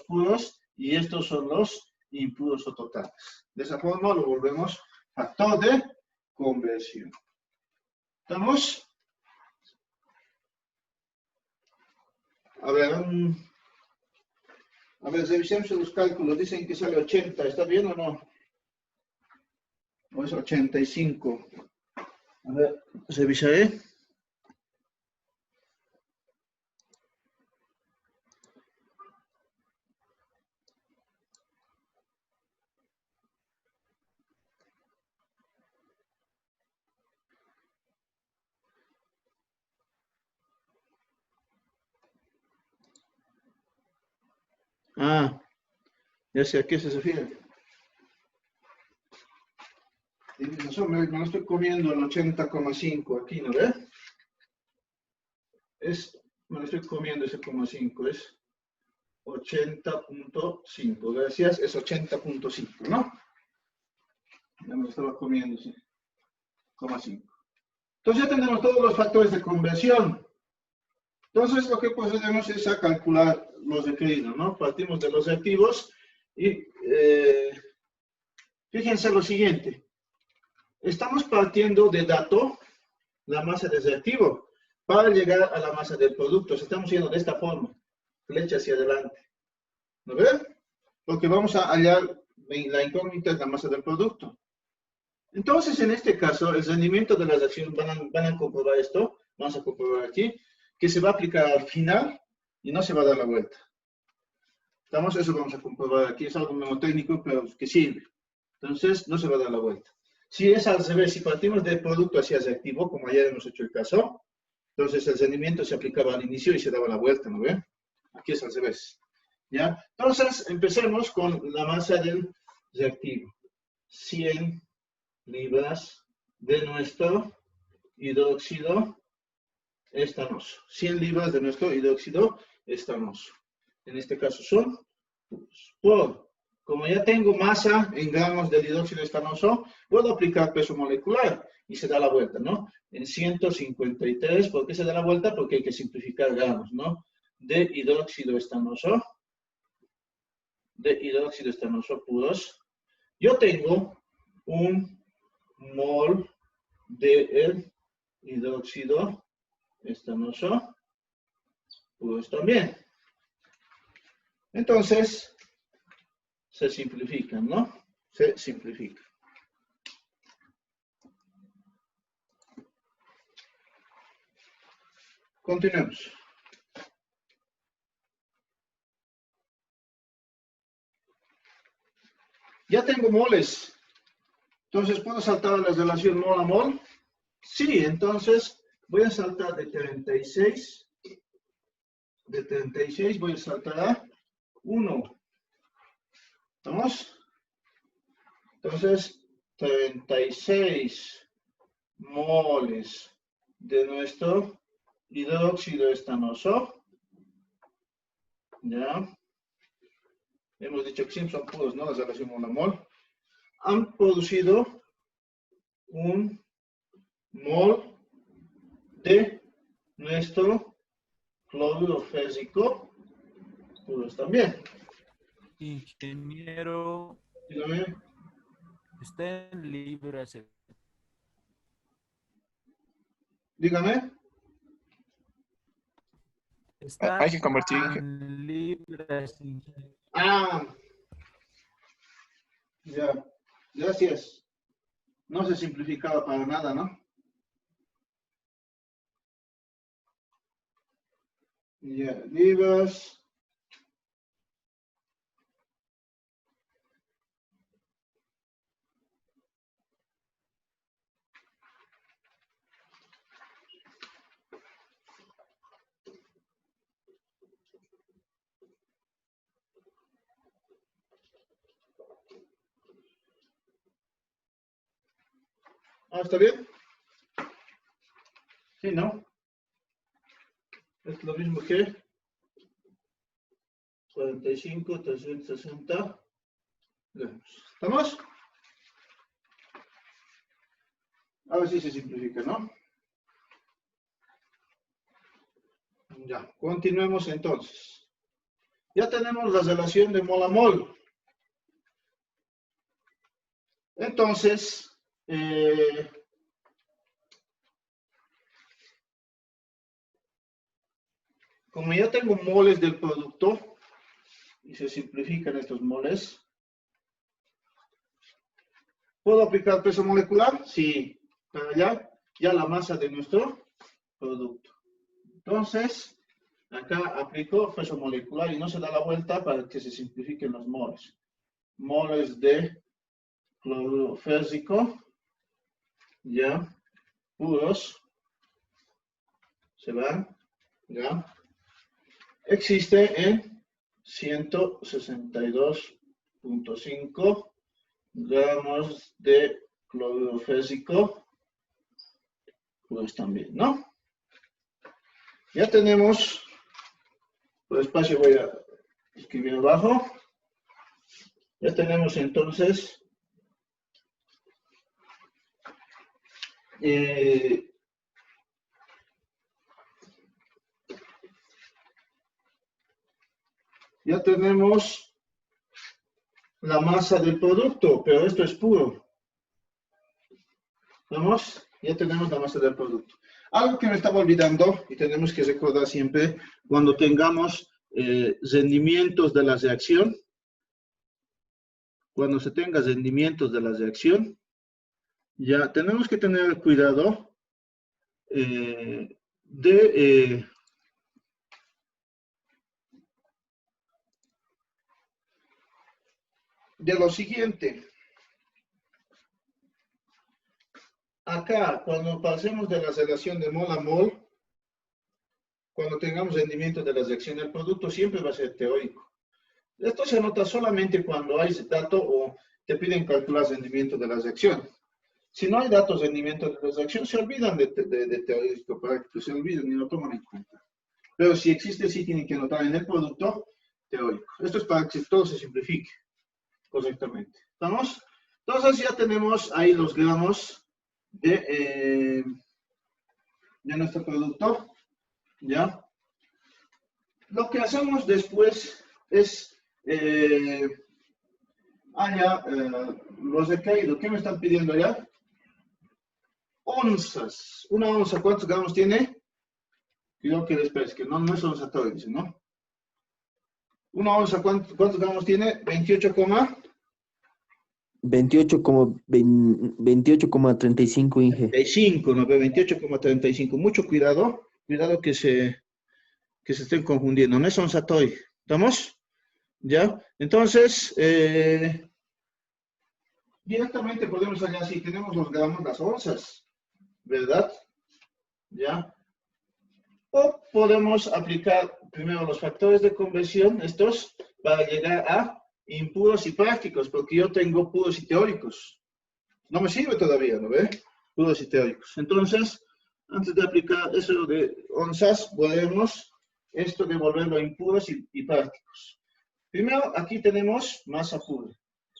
puros y estos son los impuros o totales. De esa forma lo volvemos factor de conversión. ¿Estamos? A ver, revisemos los cálculos. Dicen que sale 80. ¿Está bien o no? ¿O es 85? A ver, revisaré. Ah, ya sé a qué se refiere. Tienes razón, me lo estoy comiendo el 80,5 aquí, ¿no ves? Me lo estoy comiendo ese 0,5, es 80.5. Gracias, es 80.5, ¿no? Ya me lo estaba comiendo ese 0,5. Entonces ya tenemos todos los factores de conversión. Entonces lo que procedemos es a calcular los requeridos, ¿no? Partimos de los reactivos y fíjense lo siguiente. Estamos partiendo de dato, la masa del reactivo, para llegar a la masa del producto. Estamos yendo de esta forma, flecha hacia adelante. ¿No ven? Porque vamos a hallar la incógnita es la masa del producto. Entonces, en este caso, el rendimiento de la reacción, van a comprobar esto, vamos a comprobar aquí, que se va a aplicar al final y no se va a dar la vuelta. ¿Estamos? Eso vamos a comprobar aquí, es algo mnemotécnico, pero que sirve. Entonces, no se va a dar la vuelta. Si es al revés, si partimos del producto hacia reactivo, como ayer hemos hecho el caso, entonces el rendimiento se aplicaba al inicio y se daba la vuelta, ¿no ven? Aquí es al revés. ¿Ya? Entonces, empecemos con la masa del reactivo. 100 libras de nuestro hidróxido estanoso. 100 libras de nuestro hidróxido estanoso. En este caso son como ya tengo masa en gramos del hidróxido estanoso, puedo aplicar peso molecular y se da la vuelta, ¿no? En 153, ¿por qué se da la vuelta? Porque hay que simplificar gramos, ¿no? De hidróxido estanoso puros. Yo tengo un mol de hidróxido estanoso puros también. Entonces, se simplifican, ¿no? Se simplifica. Continuemos. Ya tengo moles. Entonces, ¿puedo saltar a la relación mol a mol? Sí, entonces voy a saltar de 36. De 36 voy a saltar a 1. ¿Estamos? Entonces, 36 moles de nuestro hidróxido estanoso. ¿Ya? Hemos dicho que siempre son puros, ¿no? La relación mol a mol. Han producido un mol de nuestro cloruro férrico puros también. Ingeniero, Dígame. está en libras. Dígame. Está Hay que convertir. en libras. Ah, ya. Gracias. No se simplificaba para nada, ¿no? Ya, libras. ¿Está bien? Sí, ¿no? Es lo mismo que 45, 360 gramos. ¿Estamos? A ver si se simplifica, ¿no? Ya, continuemos entonces. Ya tenemos la relación de mol a mol. Entonces, como ya tengo moles del producto, y se simplifican estos moles, ¿puedo aplicar peso molecular? Sí, para ya la masa de nuestro producto. Entonces, acá aplico peso molecular y no se da la vuelta para que se simplifiquen los moles. Moles de cloruro férrico, ya, puros, se van, ya. Existe en 162.5 gramos de cloruro férrico, pues también, ¿no? Ya tenemos, por espacio voy a escribir abajo, ya tenemos entonces ya tenemos la masa del producto, pero esto es puro. ¿Vamos? Ya tenemos la masa del producto. Algo que me estaba olvidando y tenemos que recordar siempre cuando tengamos rendimientos de la reacción, cuando se tenga rendimientos de la reacción, ya tenemos que tener cuidado de, de lo siguiente. Acá, cuando pasemos de la relación de mol a mol, cuando tengamos rendimiento de la reacción del producto, siempre va a ser teórico. Esto se nota solamente cuando hay dato o te piden calcular rendimiento de la reacción. Si no hay datos de rendimiento de la reacción, se olvidan de teórico práctico, se olvidan y no toman en cuenta. Pero si existe, sí tienen que anotar en el producto teórico. Esto es para que todo se simplifique correctamente. ¿Estamos? Entonces ya tenemos ahí los gramos de nuestro producto. ¿Ya? Lo que hacemos después es los recaídos. ¿Qué me están pidiendo ya? Onzas. Una onza, ¿cuántos gramos tiene? Creo que después, que no es onza todo, dice, ¿no? Una onza, ¿cuántos gramos tiene? 28,35 Inge. 35, ¿no? 28,35. Mucho cuidado. Cuidado que se estén confundiendo. No es onza toy. ¿Estamos? ¿Ya? Entonces, directamente podemos hallar si tenemos los gramos, las onzas, ¿verdad? ¿Ya? O podemos aplicar primero los factores de conversión, estos, para llegar a impuros y prácticos, porque yo tengo puros y teóricos. No me sirve todavía, ¿no ve? Puros y teóricos. Entonces, antes de aplicar eso de onzas, podemos esto devolverlo a impuros y prácticos. Primero, aquí tenemos masa pura.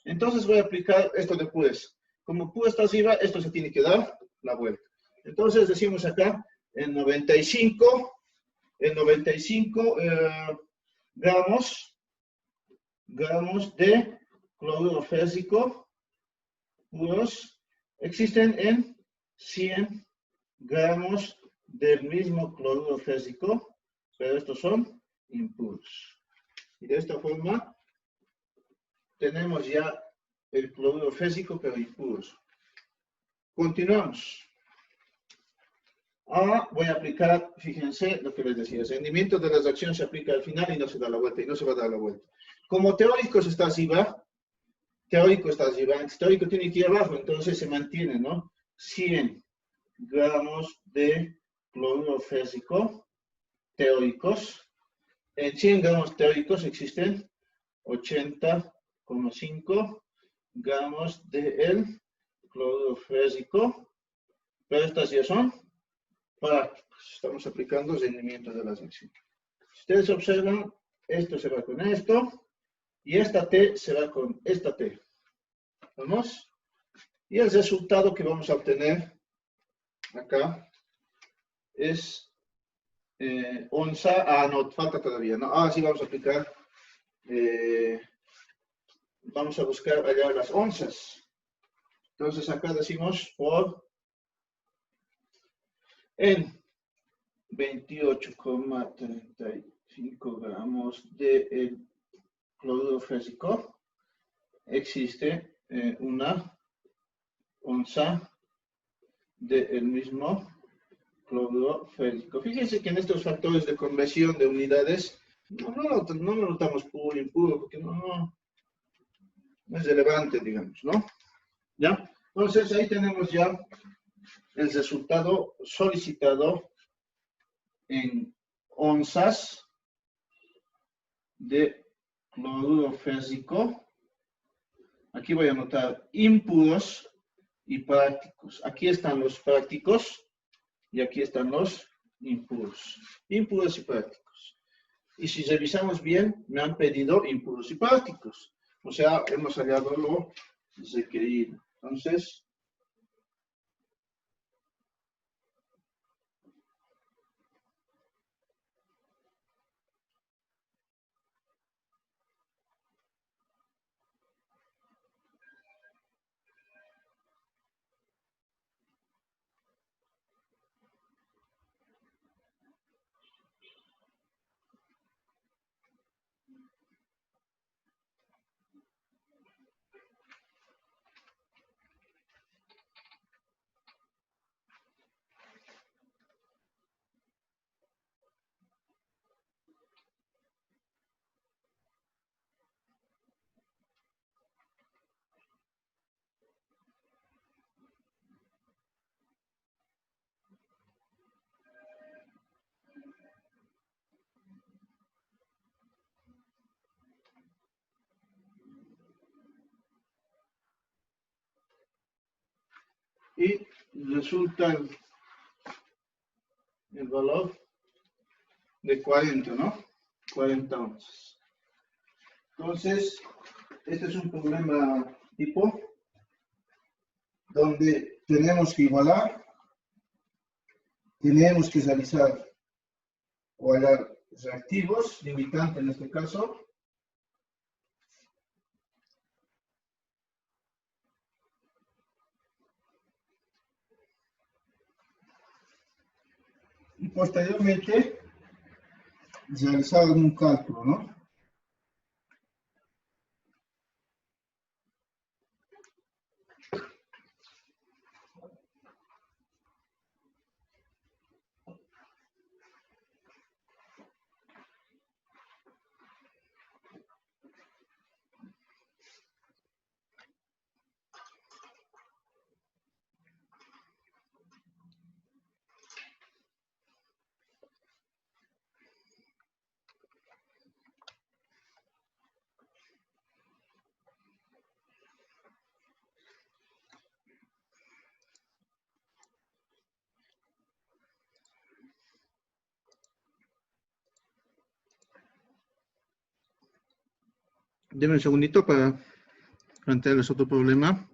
Entonces voy a aplicar esto de puros. Como puro está arriba, esto se tiene que dar la vuelta. Entonces decimos acá, en 95 gramos de cloruro férrico puros existen en 100 gramos del mismo cloruro férrico, pero estos son impuros. Y de esta forma tenemos ya el cloruro férrico, pero impuros. Continuamos. Ahora voy a aplicar, fíjense lo que les decía, el rendimiento de la reacción se aplica al final y no se da la vuelta, y no se va a dar la vuelta. Como teórico está arriba, teórico tiene que ir abajo, entonces se mantiene, ¿no? 100 gramos de cloruro férrico teóricos. En 100 gramos teóricos existen 80,5 gramos de cloruro férrico, pero estas ya son prácticos. Estamos aplicando rendimiento de la reacción. Si ustedes observan, esto se va con esto y esta T se va con esta T. ¿Vamos? Y el resultado que vamos a obtener acá es onza. No, falta todavía, ¿no? Sí, vamos a aplicar. Vamos a buscar allá las onzas. Entonces acá decimos en 28,35 gramos de cloruro férrico existe una onza del mismo cloruro férrico. Fíjense que en estos factores de conversión de unidades no lo notamos puro y impuro porque no es relevante, digamos, ¿no? ¿Ya? Entonces ahí tenemos ya el resultado solicitado en onzas de cloruro férrico. Aquí voy a anotar impuros y prácticos. Aquí están los prácticos y aquí están los impuros. Impuros y prácticos. Y si revisamos bien, me han pedido impuros y prácticos. O sea, hemos hallado lo requerido. Entonces, y resulta el valor de 40, ¿no? 40 onzas. Entonces, este es un problema tipo donde tenemos que igualar, tenemos que realizar o hallar reactivos, limitante en este caso, y posteriormente realizar algún cálculo, ¿no? Deme un segundito para plantearles otro problema.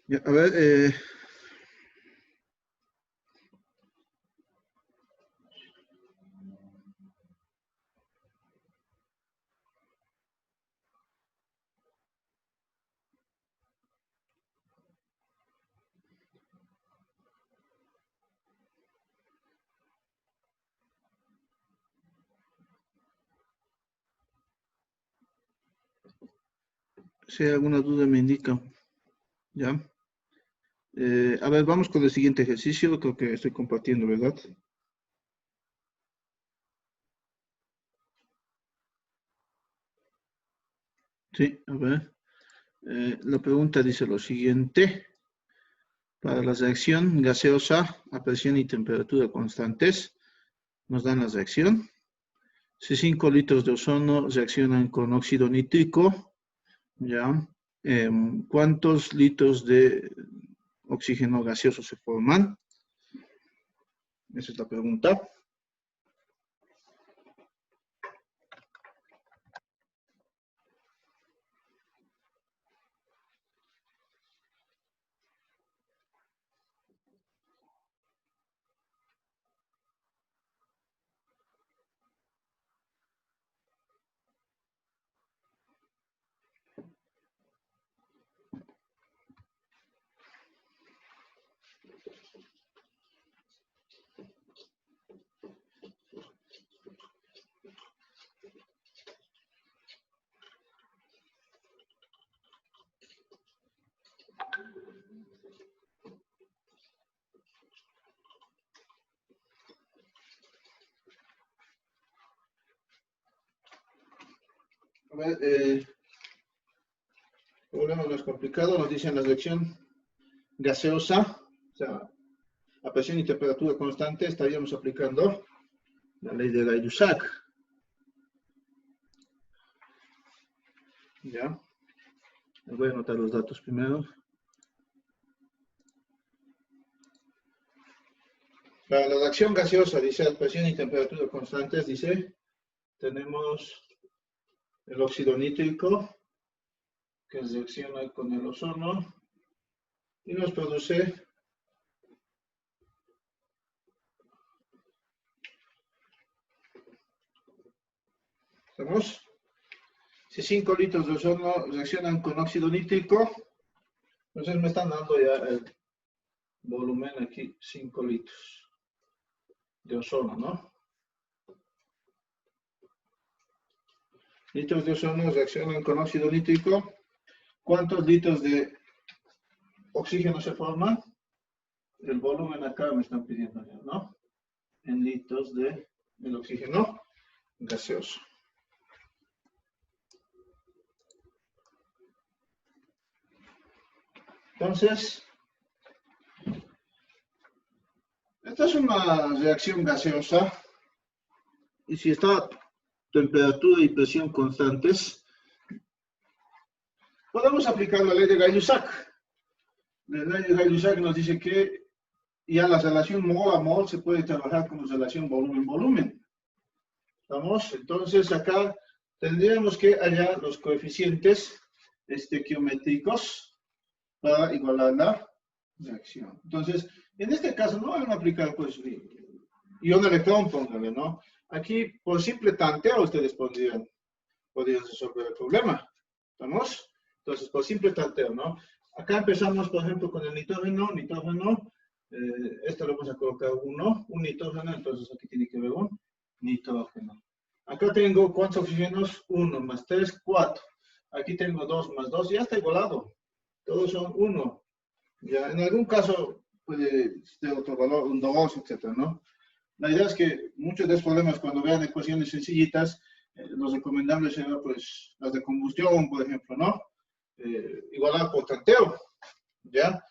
Ya, a ver, si hay alguna duda me indica. Ya. A ver, vamos con el siguiente ejercicio. Creo que estoy compartiendo, ¿verdad? Sí, a ver. La pregunta dice lo siguiente. Para la reacción gaseosa a presión y temperatura constantes, nos dan la reacción. Si 5 litros de ozono reaccionan con óxido nítrico, ¿ya? ¿Cuántos litros de oxígeno gaseoso se forman? Esa es la pregunta. A ver, el problema no es complicado, nos dicen la reacción gaseosa, o sea, a presión y temperatura constante, estaríamos aplicando la ley de Gay-Lussac. ¿Ya? Voy a anotar los datos primero. Para la reacción gaseosa, dice, a presión y temperatura constantes, dice, tenemos el óxido nítrico, que reacciona con el ozono, y nos produce ¿estamos? Si 5 litros de ozono reaccionan con óxido nítrico, entonces me están dando ya el volumen aquí, 5 litros de ozono, ¿no? Litros de ozono reaccionan con óxido nítrico. ¿Cuántos litros de oxígeno se forman? El volumen acá me están pidiendo ya, ¿no? En litros de el oxígeno gaseoso. Entonces, esta es una reacción gaseosa y si está a temperatura y presión constantes, podemos aplicar la ley de Gay-Lussac. La ley de Gay-Lussac nos dice que ya la relación mol a mol se puede trabajar como relación volumen-volumen. ¿Estamos? Entonces acá tendríamos que hallar los coeficientes estequiométricos para igualar la reacción. Entonces, en este caso no van a aplicar pues ion electrón, póngale, ¿no? Aquí por simple tanteo ustedes podrían resolver el problema. ¿Estamos? Entonces, por simple tanteo, ¿no? Acá empezamos, por ejemplo, con el nitrógeno. Esto lo vamos a colocar un nitrógeno, entonces aquí tiene que haber un nitrógeno. Acá tengo cuántos oxígenos, 1 más 3, 4. Aquí tengo 2 más 2, ya está igualado. Todos son 1. Ya, en algún caso puede ser otro valor, un 2, etc., ¿no? La idea es que muchos de los problemas, cuando vean ecuaciones sencillitas, lo recomendable será, pues, las de combustión, por ejemplo, ¿no? Igualar por tanteo, ¿ya?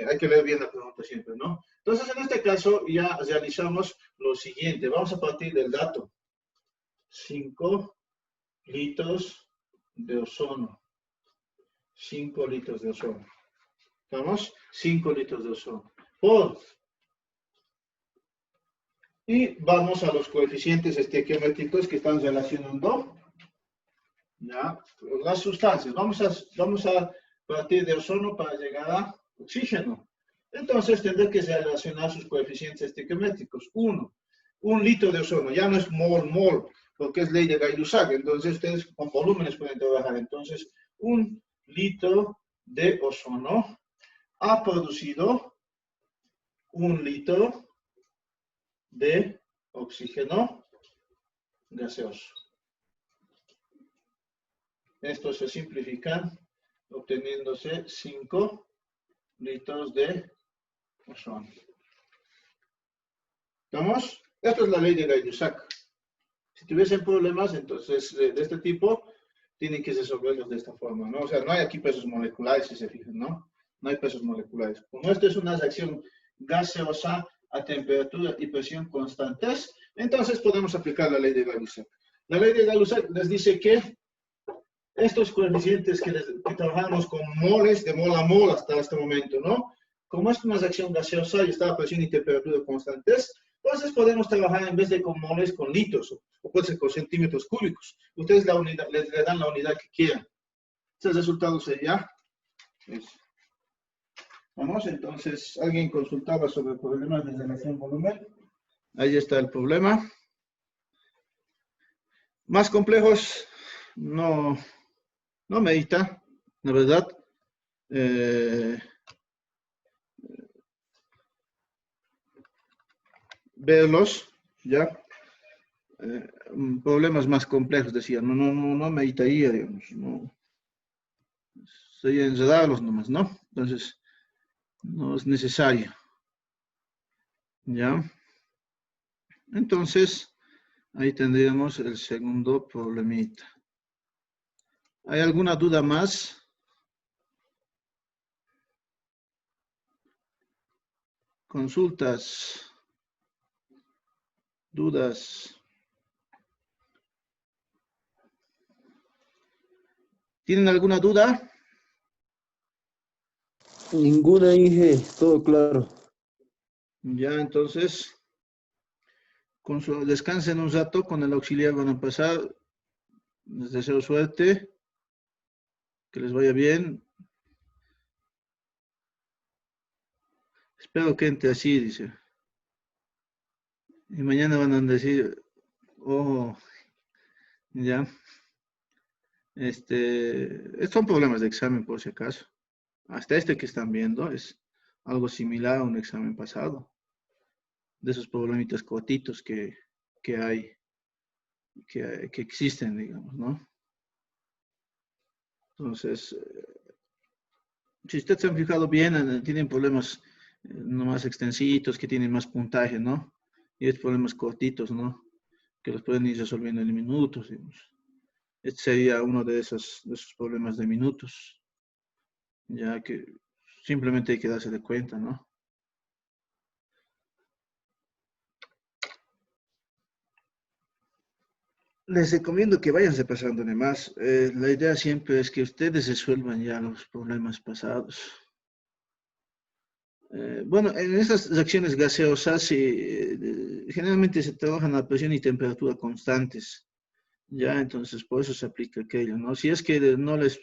Hay que leer bien la pregunta siempre, ¿no? Entonces, en este caso, ya realizamos lo siguiente. Vamos a partir del dato. 5 litros de ozono. 5 litros de ozono. ¿Estamos? 5 litros de ozono. Y vamos a los coeficientes estequiométricos que están relacionando, ¿ya? Las sustancias. Vamos a partir de ozono para llegar a oxígeno. Entonces tendré que relacionar sus coeficientes estequiométricos. 1. 1 litro de ozono, ya no es mol, porque es ley de Gay-Lussac. Entonces ustedes con volúmenes pueden trabajar. Entonces, 1 litro de ozono ha producido 1 litro de oxígeno gaseoso. Esto se simplifica obteniéndose 5 litros de ozono. ¿Estamos? Esto es la ley de Gay-Lussac. Si tuviesen problemas, entonces, de este tipo, tienen que resolverlos de esta forma, ¿no? O sea, no hay aquí pesos moleculares, si se fijan, ¿no? No hay pesos moleculares. Como esto es una reacción gaseosa a temperatura y presión constantes, entonces podemos aplicar la ley de Gay-Lussac. La ley de Gay-Lussac les dice que estos coeficientes que trabajamos con moles, de mol a mol hasta este momento, ¿no? Como es una reacción gaseosa y está a presión y temperatura constantes, entonces podemos trabajar en vez de con moles, con litros, o puede ser con centímetros cúbicos. Ustedes le dan la unidad que quieran. El resultado sería eso. Vamos, entonces, alguien consultaba sobre problemas de relación volumen. Ahí está el problema. Más complejos, no medita, la verdad. Verlos, ¿ya? Problemas más complejos, decía, no meditaría, digamos, no. Sería enredarlos nomás, ¿no? Entonces, no es necesario. ¿Ya? Entonces, ahí tendríamos el segundo problemita. ¿Hay alguna duda más? Consultas, dudas. ¿Tienen alguna duda? Ninguna, Inge, todo claro. Ya, entonces, descansen un rato, con el auxiliar van a pasar. Les deseo suerte, que les vaya bien. Espero que entre así, dice. Y mañana van a decir, oh, ya. Estos son problemas de examen, por si acaso. Hasta este que están viendo es algo similar a un examen pasado. De esos problemitas cortitos que hay, que existen, digamos, ¿no? Entonces, si ustedes se han fijado bien, tienen problemas nomás extensitos, que tienen más puntaje, ¿no? Y es problemas cortitos, ¿no? Que los pueden ir resolviendo en minutos, digamos. Este sería uno de esos problemas de minutos, ya que simplemente hay que darse de cuenta, ¿no? Les recomiendo que váyanse pasando de más. La idea siempre es que ustedes resuelvan ya los problemas pasados. Bueno, en estas reacciones gaseosas generalmente se trabajan a presión y temperatura constantes. Ya, entonces por eso se aplica aquello, ¿no? Si es que no les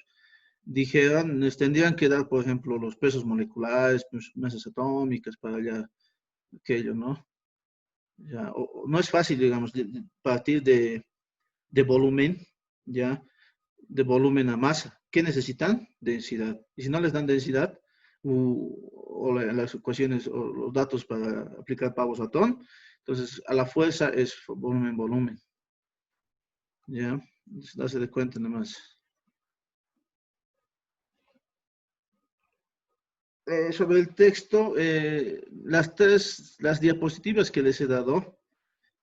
dijeran, les tendrían que dar, por ejemplo, los pesos moleculares, pues, masas atómicas para ya aquello, ¿no? Ya, no es fácil, digamos, partir de volumen, ya, de volumen a masa. ¿Qué necesitan? Densidad. Y si no les dan densidad, las ecuaciones o los datos para aplicar Pavos-Atón, entonces a la fuerza es volumen. ¿Ya? Entonces, darse de cuenta nomás. Sobre el texto, las diapositivas que les he dado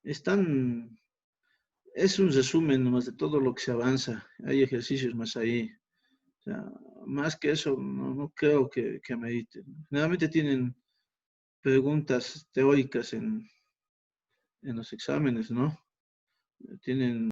están, es un resumen nomás de todo lo que se avanza. Hay ejercicios más ahí. O sea, más que eso, no creo que mediten. Generalmente tienen preguntas teóricas en los exámenes, ¿no? Tienen